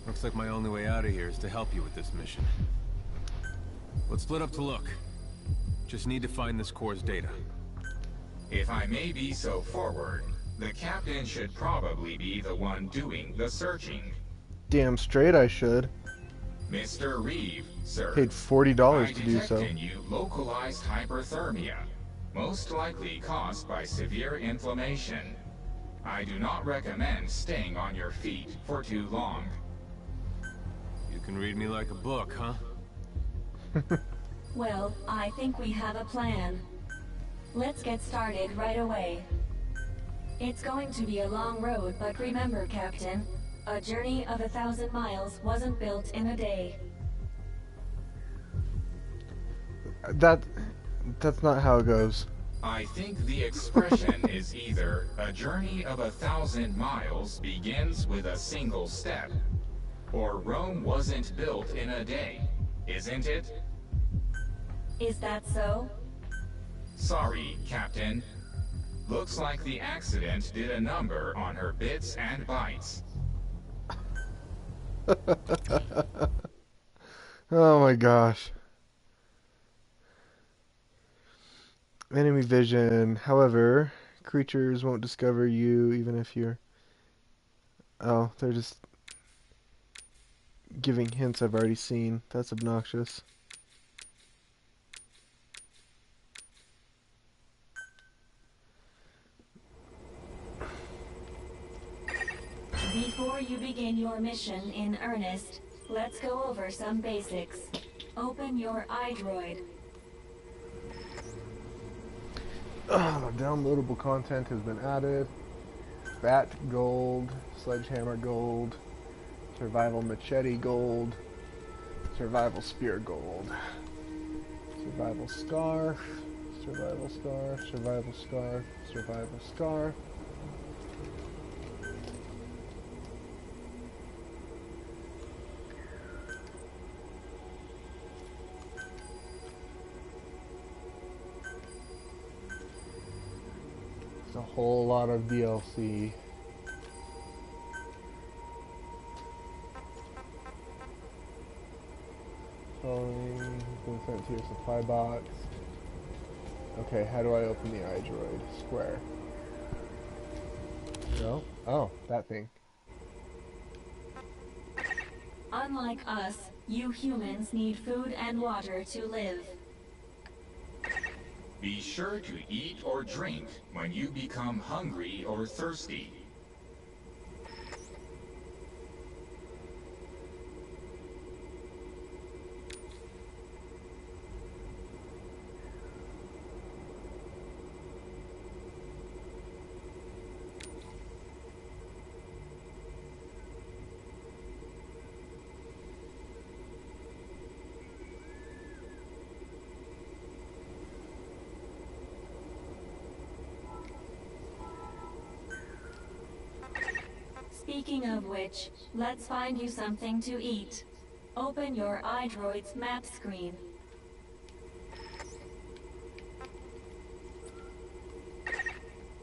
Looks like my only way out of here is to help you with this mission. Let's split up to look. Just need to find this core's data. If I may be so forward, the captain should probably be the one doing the searching. Damn straight I should. Mr. Reeve, sir. Paid $40 to do so. I detect in you localized hyperthermia, most likely caused by severe inflammation. I do not recommend staying on your feet for too long. You can read me like a book, huh? Well, I think we have a plan. Let's get started right away. It's going to be a long road, but remember, Captain, a journey of 1,000 miles wasn't built in a day. That's not how it goes. I think the expression is either a journey of 1,000 miles begins with a single step, or Rome wasn't built in a day, isn't it? Is that so? Sorry, Captain. Looks like the accident did a number on her bits and bytes. Oh my gosh. Enemy vision. However, creatures won't discover you even if you're... Oh, they're just giving hints I've already seen. That's obnoxious. Before you begin your mission in earnest, let's go over some basics. Open your iDroid. Downloadable content has been added. Bat gold, sledgehammer gold, survival machete gold, survival spear gold, survival scarf, survival scarf, survival scarf, survival scarf. A whole lot of DLC. Following, been sent to your supply box. Okay, how do I open the iDroid? Square. No? Oh, that thing. Unlike us, you humans need food and water to live. Be sure to eat or drink when you become hungry or thirsty. Speaking of which, let's find you something to eat. Open your iDroid's map screen.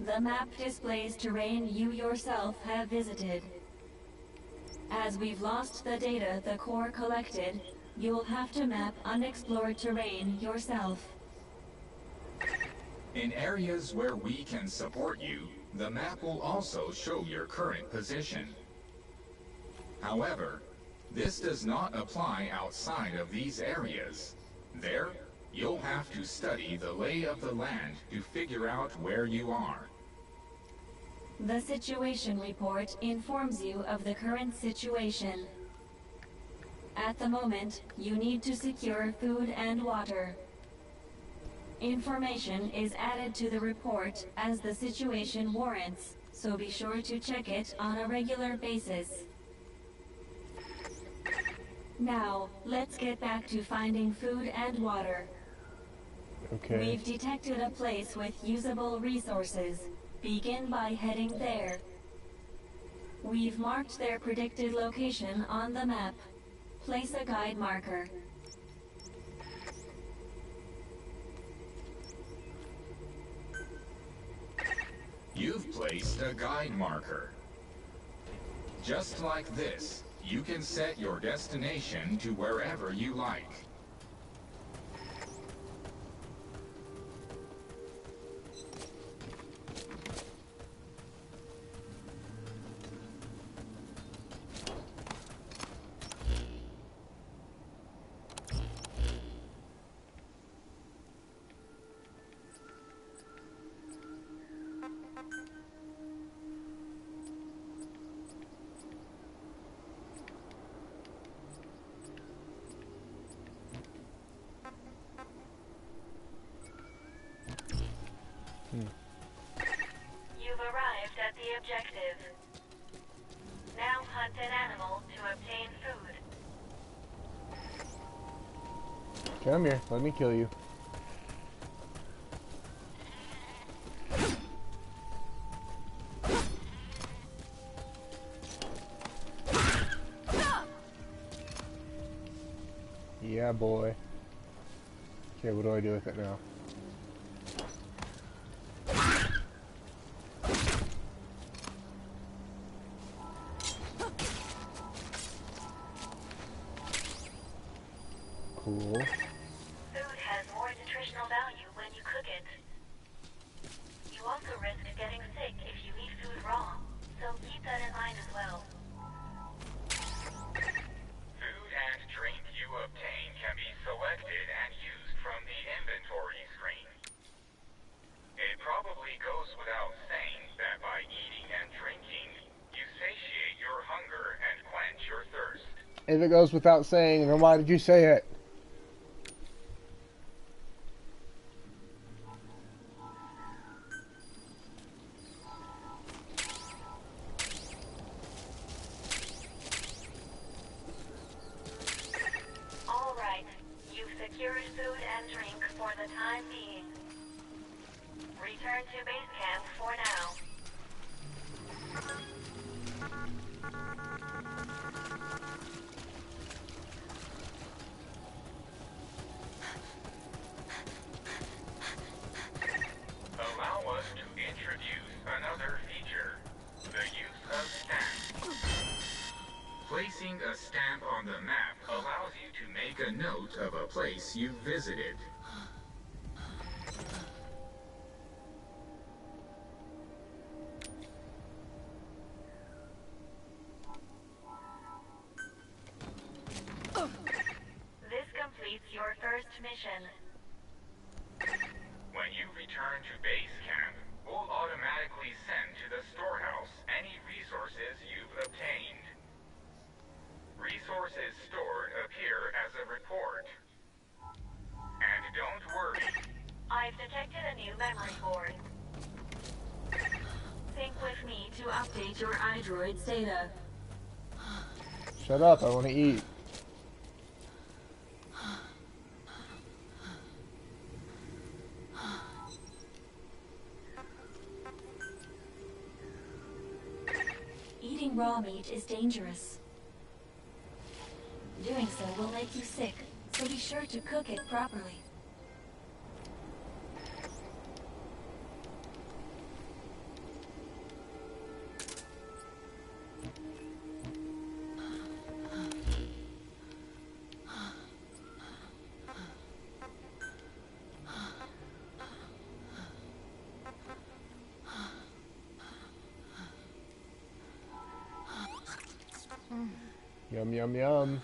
The map displays terrain you yourself have visited. As we've lost the data the core collected, you'll have to map unexplored terrain yourself. In areas where we can support you, the map will also show your current position. However, this does not apply outside of these areas. There, you'll have to study the lay of the land to figure out where you are. The situation report informs you of the current situation. At the moment, you need to secure food and water. Information is added to the report as the situation warrants, so be sure to check it on a regular basis. Now, let's get back to finding food and water. Okay. We've detected a place with usable resources. Begin by heading there. We've marked their predicted location on the map. Place a guide marker. You've placed a guide marker. Just like this, you can set your destination to wherever you like. You've arrived at the objective. Now hunt an animal to obtain food. Come here, let me kill you. Yeah, boy. Okay, what do I do with it now? Cool. Food has more nutritional value when you cook it. You also risk getting sick if you eat food raw, so keep that in mind as well. Food and drink you obtain can be selected and used from the inventory screen. It probably goes without saying that by eating and drinking, you satiate your hunger and quench your thirst. If it goes without saying, then why did you say it? All right, you've secured food and drink for the time being. Return to base camp for now. Allow us to introduce another feature, the use of stamps. Placing a stamp on the map allows you to make a note of a place you've visited. This completes your first mission. When you return to base camp, we'll automatically send to the storehouse any resources you've obtained. Resources stored appear as a report. And don't worry, I've detected a new memory board. Think with me to update your iDroid's data. Shut up, I want to eat. Eating raw meat is dangerous. Doing so will make you sick, so be sure to cook it properly. Yum, yum, yum.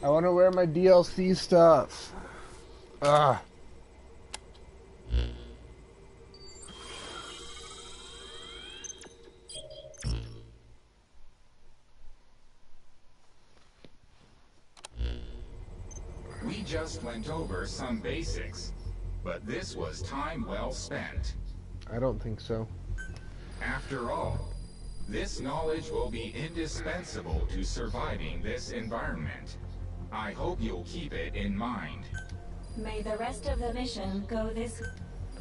I want to wear my DLC stuff. Ugh. we just went over some basics, but this was time well spent. I don't think so. After all, this knowledge will be indispensable to surviving this environment. I hope you'll keep it in mind. May the rest of the mission go this...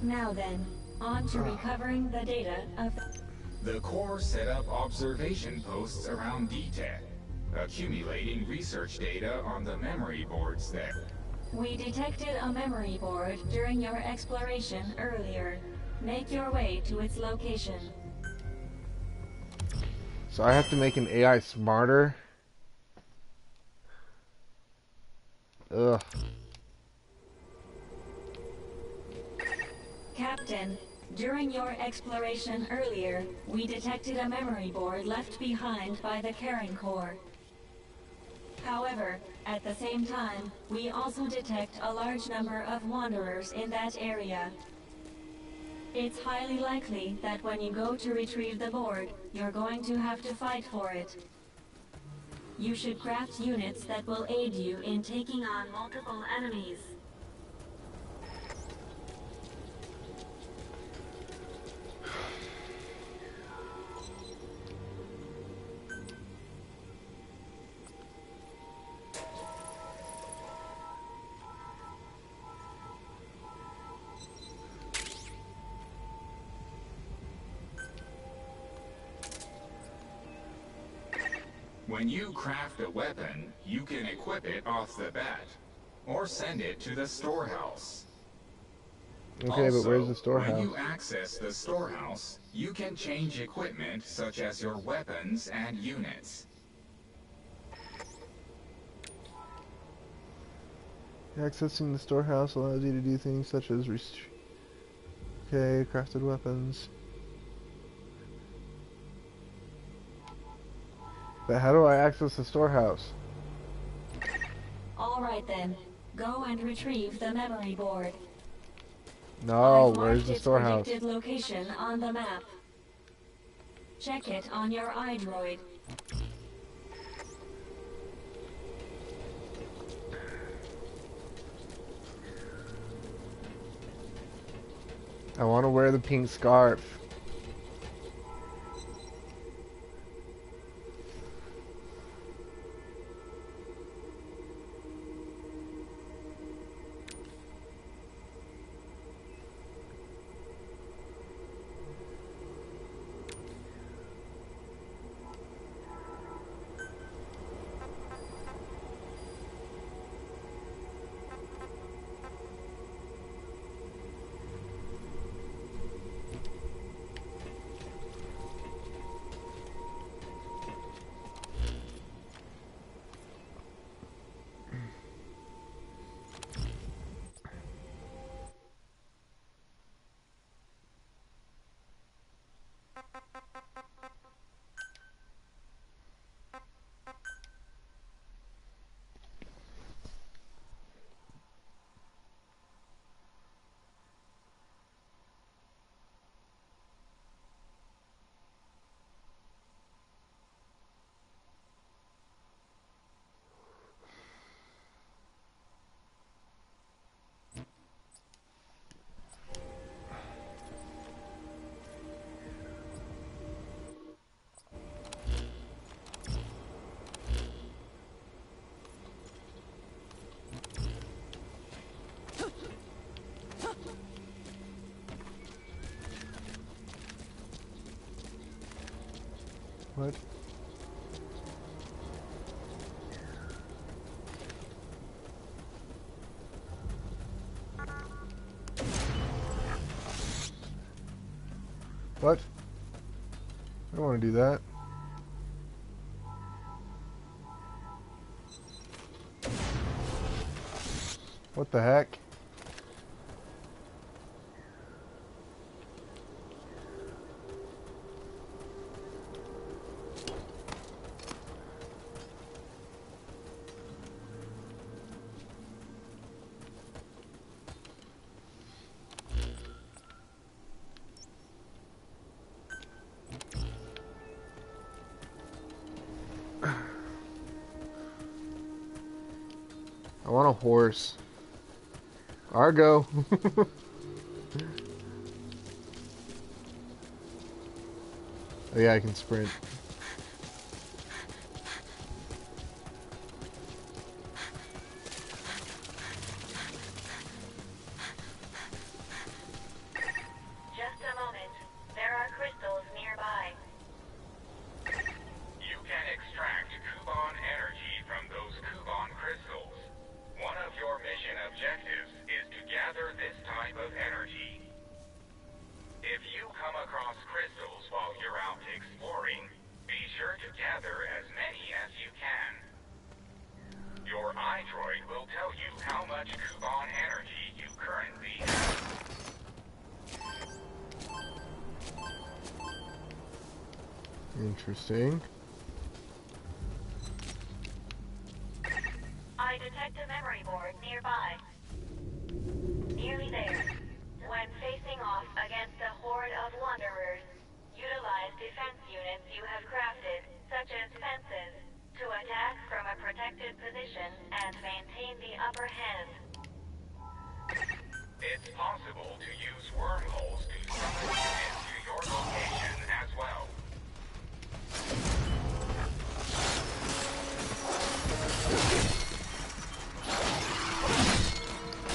Now then, on to recovering the data of... The Corps set up observation posts around DTED, accumulating research data on the memory boards there. We detected a memory board during your exploration earlier. Make your way to its location. So I have to make an AI smarter? Ugh. Captain, during your exploration earlier, we detected a memory board left behind by the Karen Corps. However, at the same time, we also detect a large number of wanderers in that area. It's highly likely that when you go to retrieve the board, you're going to have to fight for it. You should craft units that will aid you in taking on multiple enemies. When you craft a weapon, you can equip it off the bat, or send it to the storehouse. Okay, Also, but where's the storehouse? when you access the storehouse, you can change equipment such as your weapons and units. Accessing the storehouse allows you to do things such as crafted weapons. But how do I access the storehouse? Alright then, go and retrieve the memory board. No, I've where's marked the its storehouse? predicted location on the map. Check it on your iDroid. I want to wear the pink scarf. What? What? I don't want to do that. What the heck? I want a horse. Argo. Oh yeah, I can sprint. Just a moment. There are crystals nearby. You can extract Kuban energy from those Kuban crystals. One of your mission objectives is to gather this type of energy. If you come across crystals while you're out exploring, be sure to gather as many as you can. Your iDroid will tell you how much Kuban energy you currently have. Interesting. I detect a memory board nearby. Nearly there. When facing off against a horde of wanderers, utilize defense units you have crafted, such as fences, to attack from a protected position and maintain the upper hand. It's possible to use wormholes to summon units to your location as well.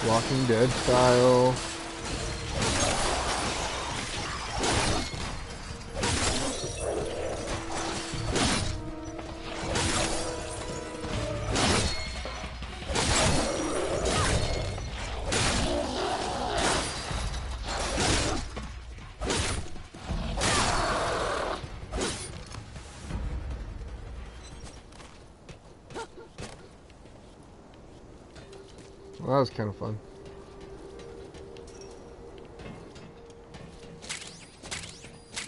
Walking Dead style. Well, that was kind of fun.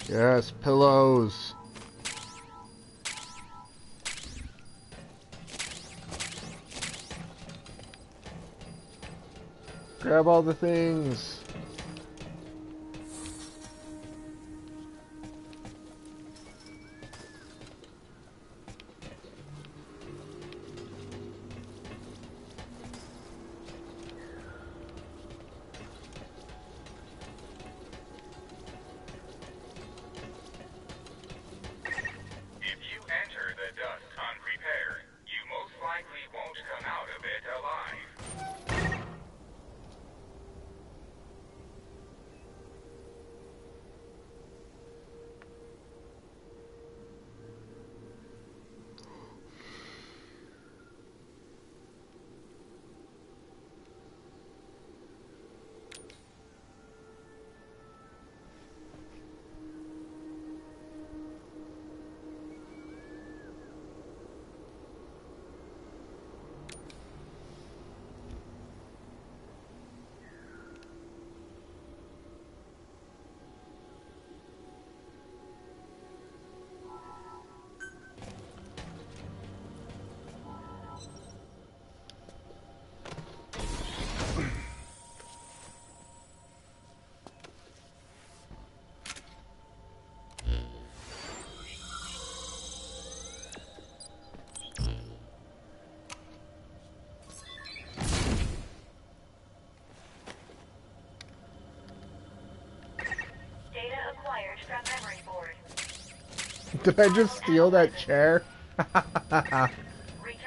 Yes, pillows. Grab all the things. If you enter the dust unprepared, you most likely won't come out of it alive. Data acquired from memory board. Did I just steal that chair? Return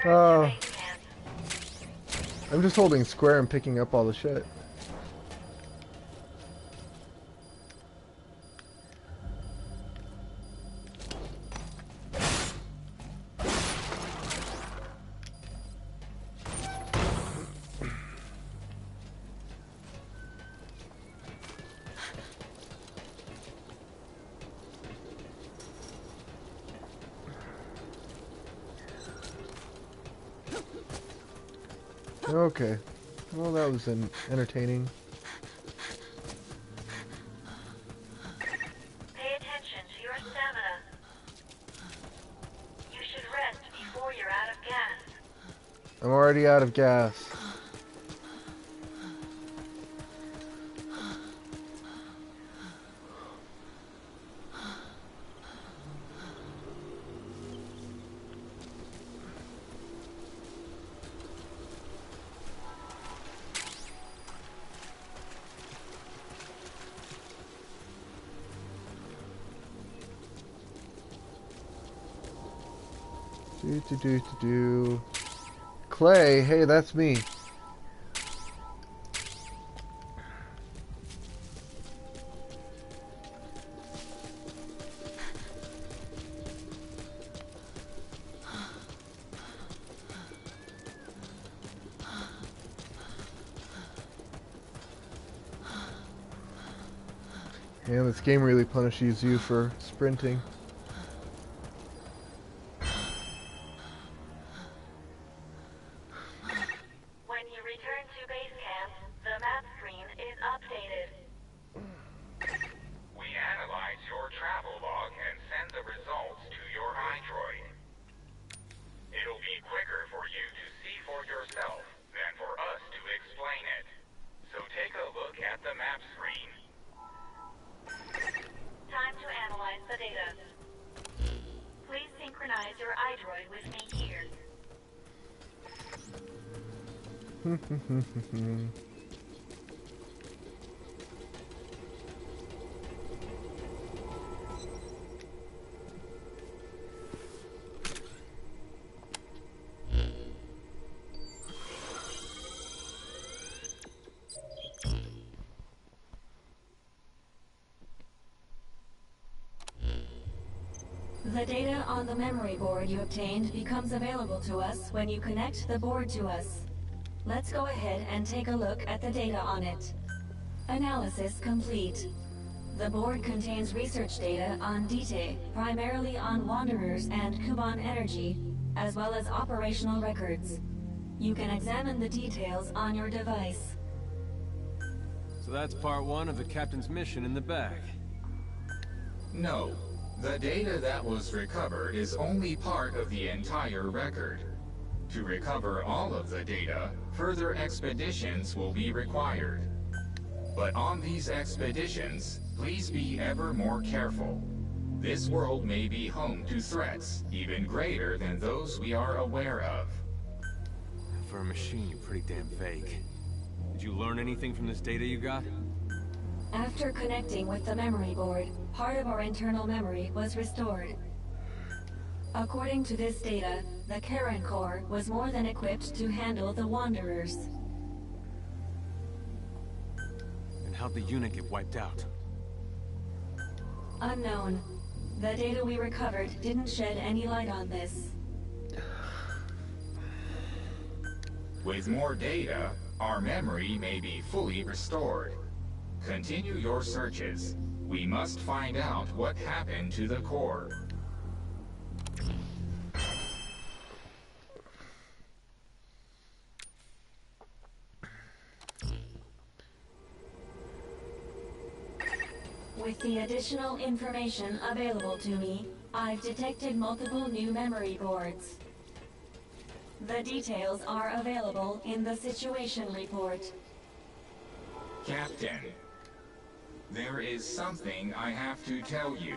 Oh. to base camp. I'm just holding square and picking up all the shit. Okay. Well, that was entertaining. Pay attention to your stamina. You should rest before you're out of gas. I'm already out of gas. Do. Clay, hey, that's me. Man, this game really punishes you for sprinting. When you return to base camp, the map screen is updated. We analyze your travel log and send the results The data on the memory board you obtained becomes available to us when you connect the board to us. Let's go ahead and take a look at the data on it. Analysis complete. The board contains research data on Dite, primarily on Wanderers and Kuban energy, as well as operational records. You can examine the details on your device. So that's part one of the captain's mission in the bag. No. The data that was recovered is only part of the entire record. To recover all of the data, further expeditions will be required. But on these expeditions, please be ever more careful. This world may be home to threats even greater than those we are aware of. For a machine, you're pretty damn vague. Did you learn anything from this data you got? After connecting with the memory board, part of our internal memory was restored. According to this data, the Karen Core was more than equipped to handle the Wanderers. And how'd the unit get wiped out? Unknown. The data we recovered didn't shed any light on this. With more data, our memory may be fully restored. Continue your searches. We must find out what happened to the core. With the additional information available to me, I've detected multiple new memory boards. The details are available in the situation report. Captain, there is something I have to tell you.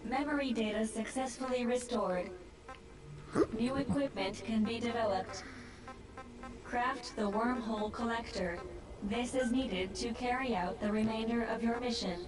Memory data successfully restored. New equipment can be developed. Craft the wormhole collector. This is needed to carry out the remainder of your mission.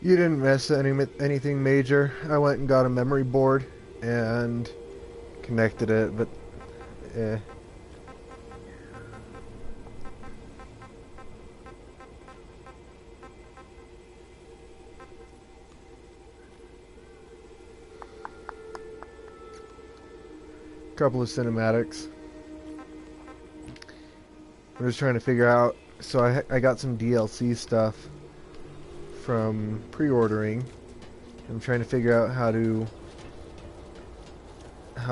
You didn't miss anything major. I went and got a memory board and connected it, but couple of cinematics. I'm just trying to figure out, so I got some DLC stuff from pre-ordering. I'm trying to figure out how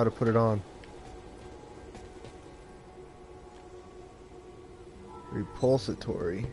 to put it on. Repulsatory.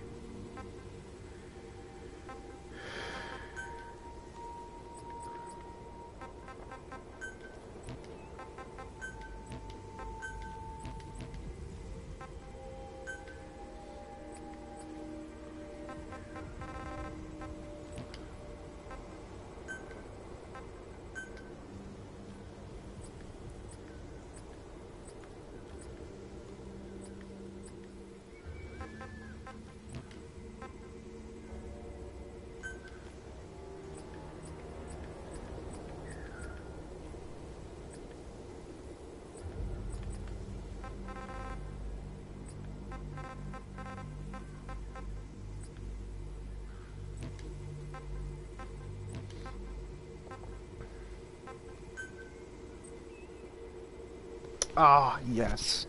Ah, yes.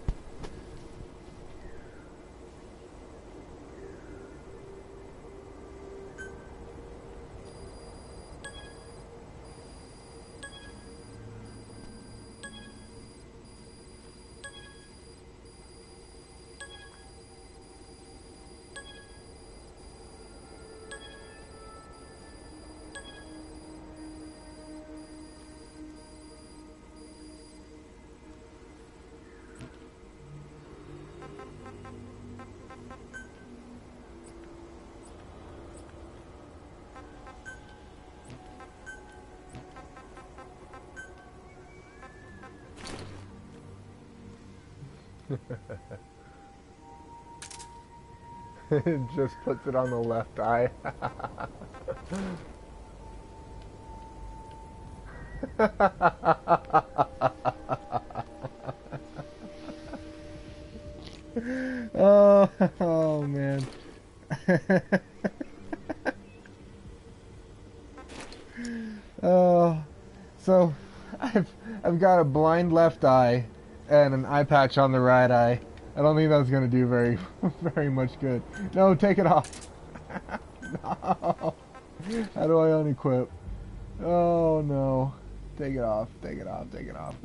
It just puts it on the left eye. Oh, oh man. Oh, so I've got a blind left eye and an eye patch on the right eye. I don't think that's gonna do very very much good. No, take it off. No. How do I unequip? Oh no. Take it off, take it off, take it off.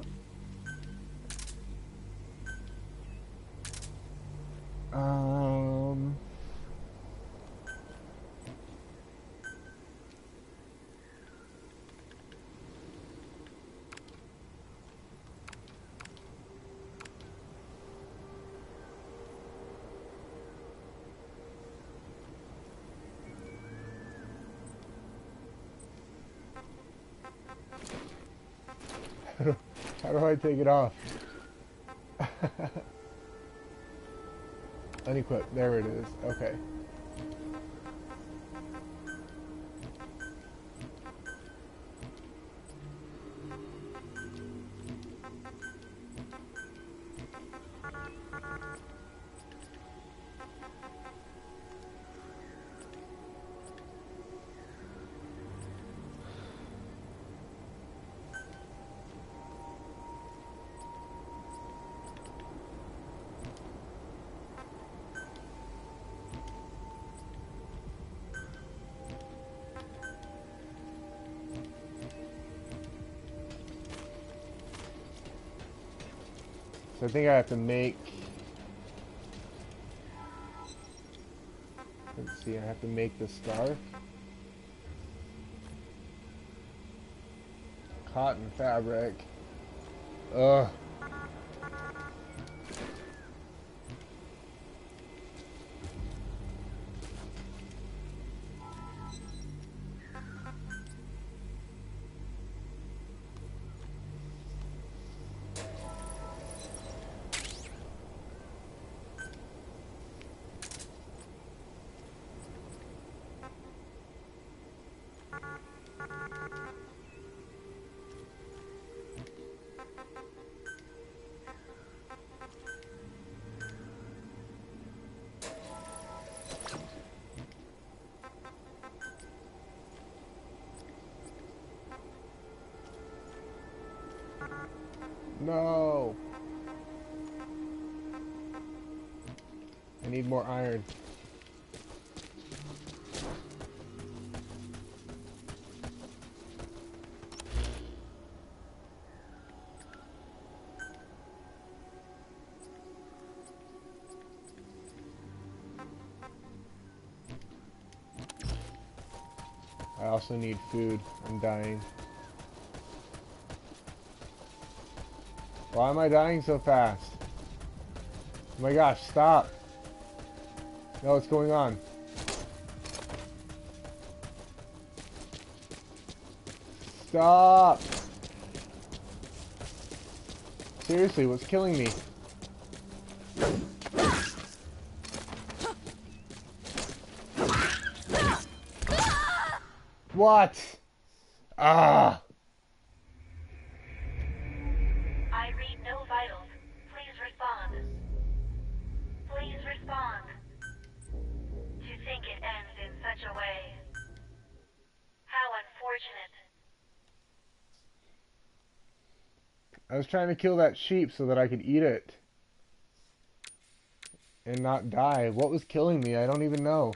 How do I take it off? Unequip. There it is. Okay. So I think I have to make... Let's see, I have to make the scarf. Cotton fabric. Ugh. No. I need more iron. I also need food. I'm dying. Why am I dying so fast? Oh my gosh, stop. No, what's going on? Stop. Seriously, what's killing me? What? Ah. I read no vitals. Please respond. Please respond. To think it ends in such a way. How unfortunate. I was trying to kill that sheep so that I could eat it. And not die. What was killing me? I don't even know.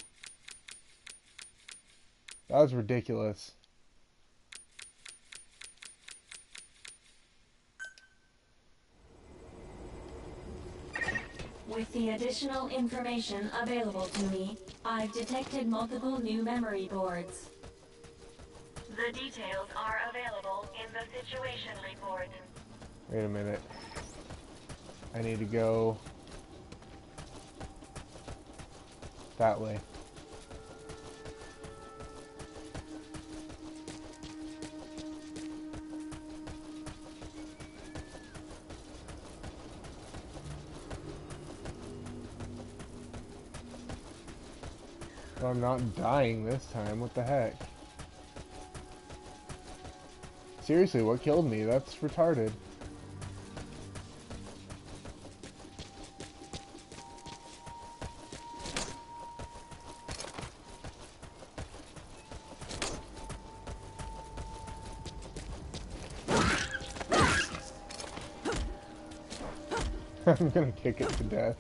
That was ridiculous. With the additional information available to me, I've detected multiple new memory boards. The details are available in the situation report. Wait a minute. I need to go that way. So I'm not dying this time. What the heck? Seriously, what killed me? That's retarded. I'm gonna kick it to death.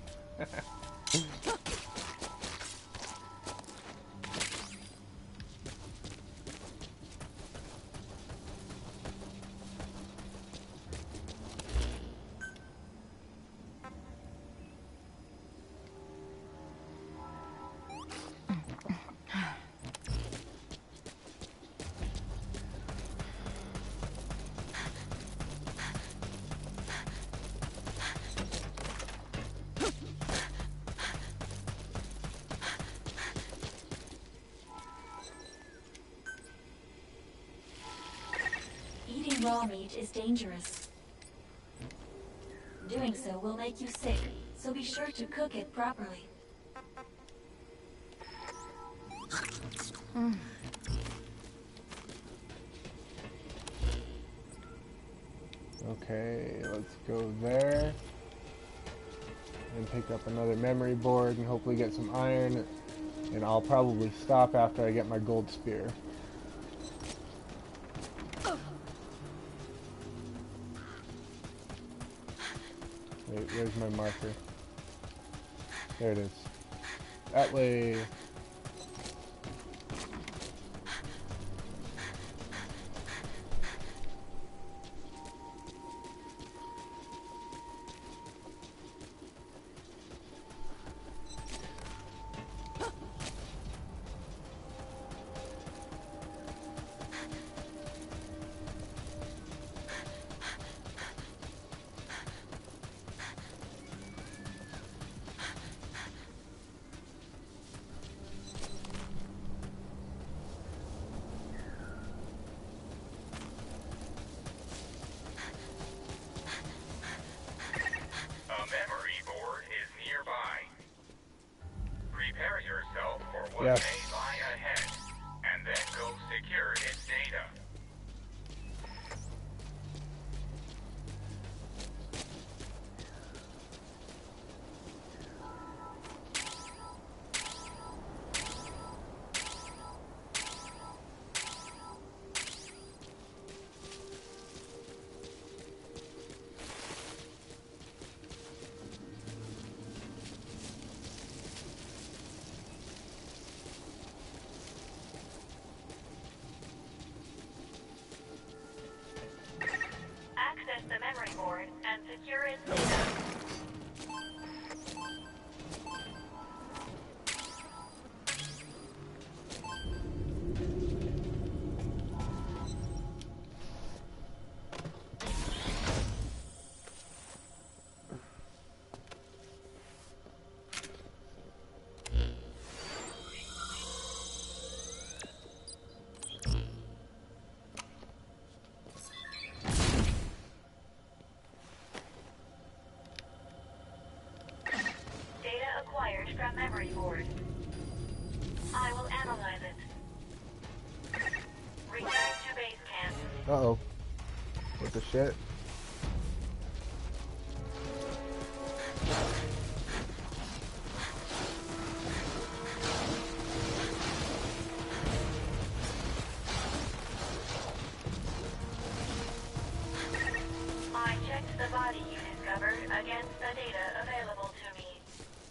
Eating raw meat is dangerous. Doing so will make you sick, so be sure to cook it properly. Okay, let's go there and pick up another memory board and hopefully get some iron, and I'll probably stop after I get my gold spear. Wait, where's my marker? There it is. That way. Yes. may lie ahead, and then go secure its data. Access the memory board and secure its data. Acquired from memory board. I will analyze it. Return to base camp. Uh-oh. What the shit? I against the data available to me.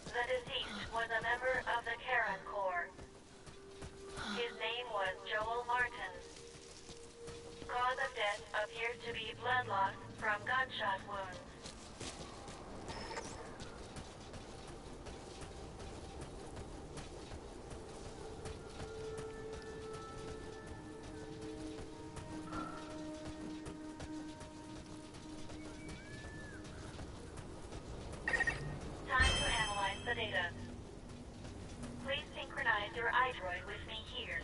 The deceased was a member of the Karen Corps. His name was Joel Martin. Cause of death appears to be blood loss from gunshot wounds. Time to analyze the data. Please synchronize your iDroid with me here.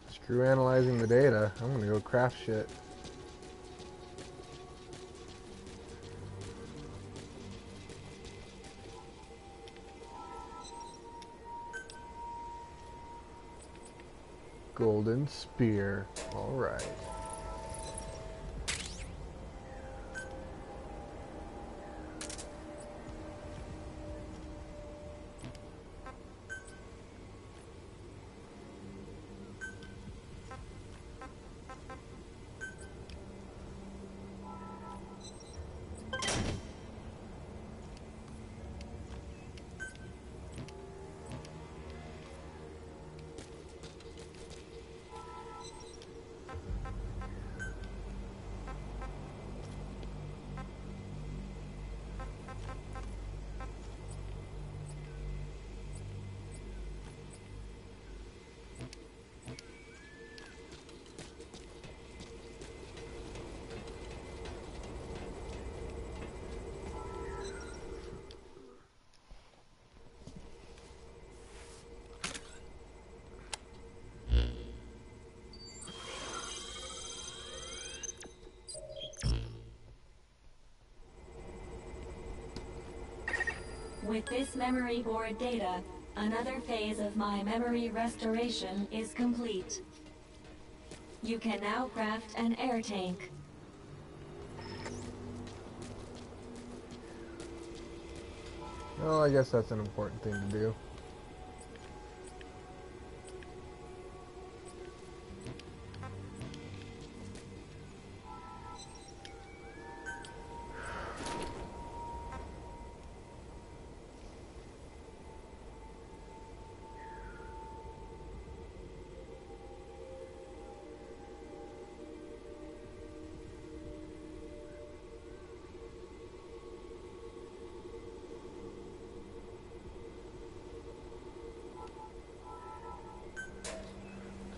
Screw analyzing the data. I'm gonna go craft shit. Golden spear. Alright. With this memory board data, another phase of my memory restoration is complete. You can now craft an air tank. Well, I guess that's an important thing to do.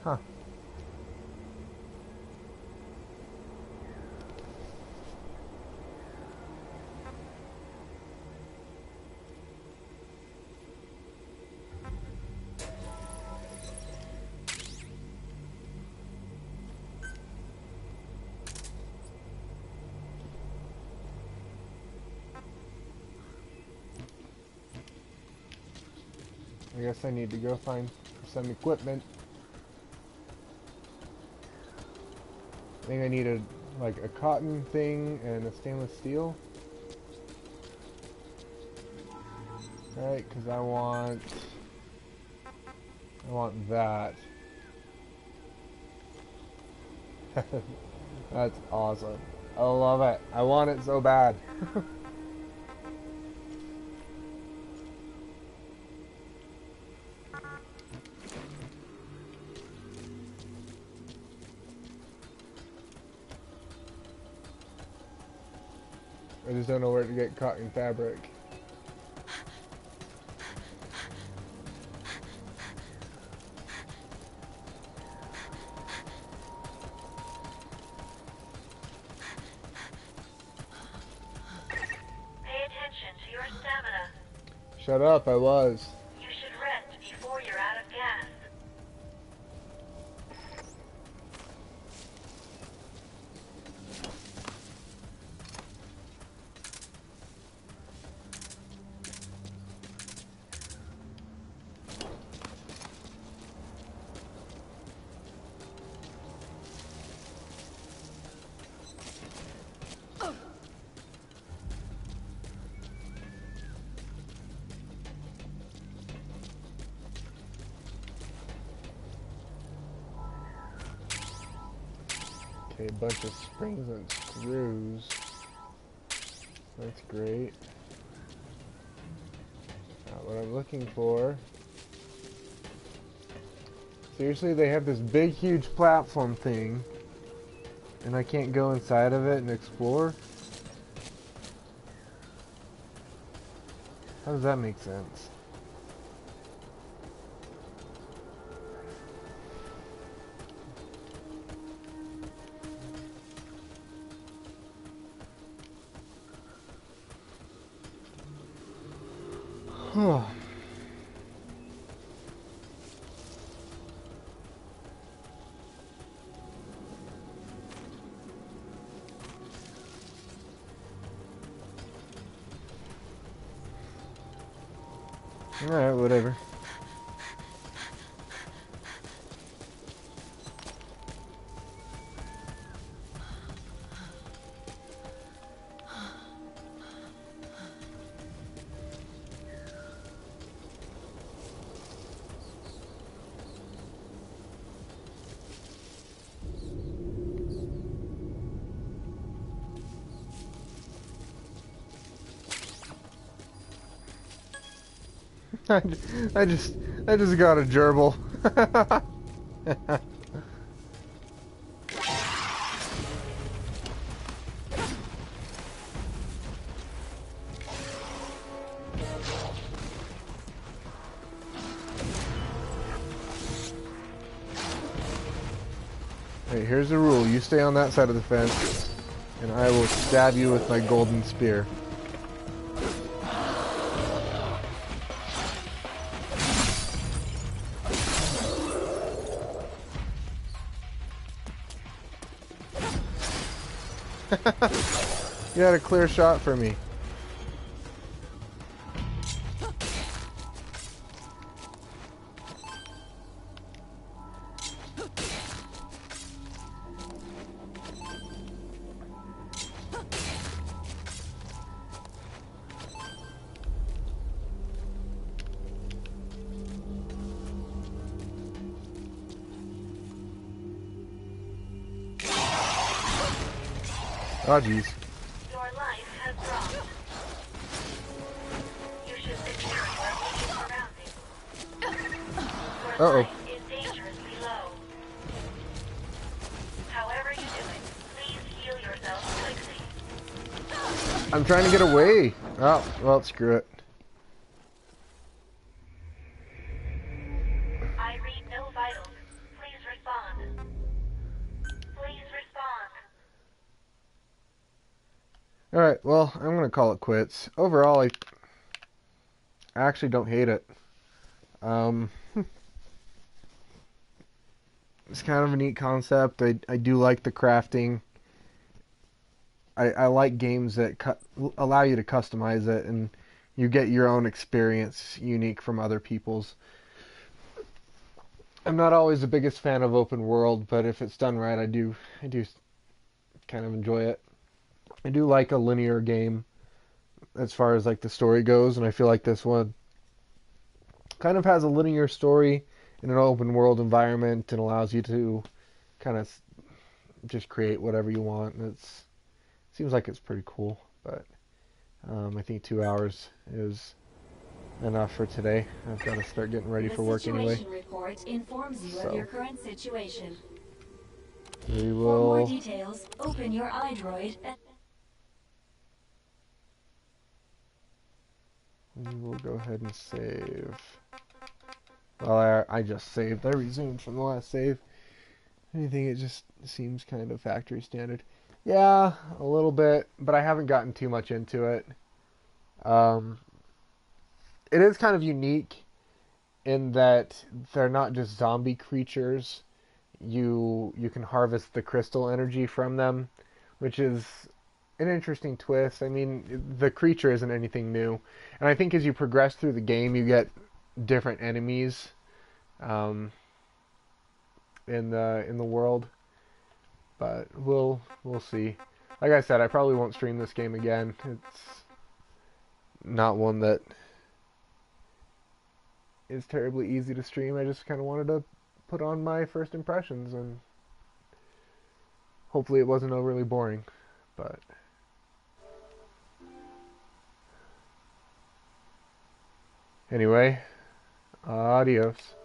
Huh. I guess I need to go find some equipment. I think I need like a cotton thing and a stainless steel. Right, because I want that. That's awesome. I love it. I want it so bad. I just don't know where to get cotton fabric. Pay attention to your stamina. Shut up, I was. You should rest before you're out of gas. Okay, a bunch of springs and screws. That's great. what I'm looking for. Seriously, they have this big, huge platform thing, and I can't go inside of it and explore? How does that make sense? Huh. Alright, whatever. I just got a gerbil. Hey, here's the rule. You stay on that side of the fence, and I will stab you with my golden spear. You had a clear shot for me. Oh, jeez. Your life has dropped. You should secure your immediate surroundings. Your life is dangerously low. However you do it, please heal yourself quickly. I'm trying to get away. Oh, well, screw it. I read no vitals. Please respond. Please respond. Alright, well, I'm going to call it quits. Overall, I actually don't hate it. It's kind of a neat concept. I do like the crafting. I like games that allow you to customize it, and you get your own experience unique from other people's. I'm not always the biggest fan of open world, but if it's done right, I do kind of enjoy it. I do like a linear game as far as like the story goes, and I feel like this one kind of has a linear story in an open world environment and allows you to kind of just create whatever you want, and seems like it's pretty cool. But I think 2 hours is enough for today. I've got to start getting ready for work anyway. The situation report informs you of your current situation. We will. For more details, open your iDroid and We will go ahead and save. Well, I just saved. I resumed from the last save. Anything, it just seems kind of factory standard. Yeah, a little bit, but I haven't gotten too much into it. It is kind of unique in that they're not just zombie creatures. You can harvest the crystal energy from them, which is an interesting twist. I mean, the creature isn't anything new, and I think as you progress through the game, you get different enemies in the world. But we'll see. Like I said, I probably won't stream this game again. It's not one that is terribly easy to stream. I just kind of wanted to put on my first impressions, and hopefully it wasn't overly boring. But Anyway, adios.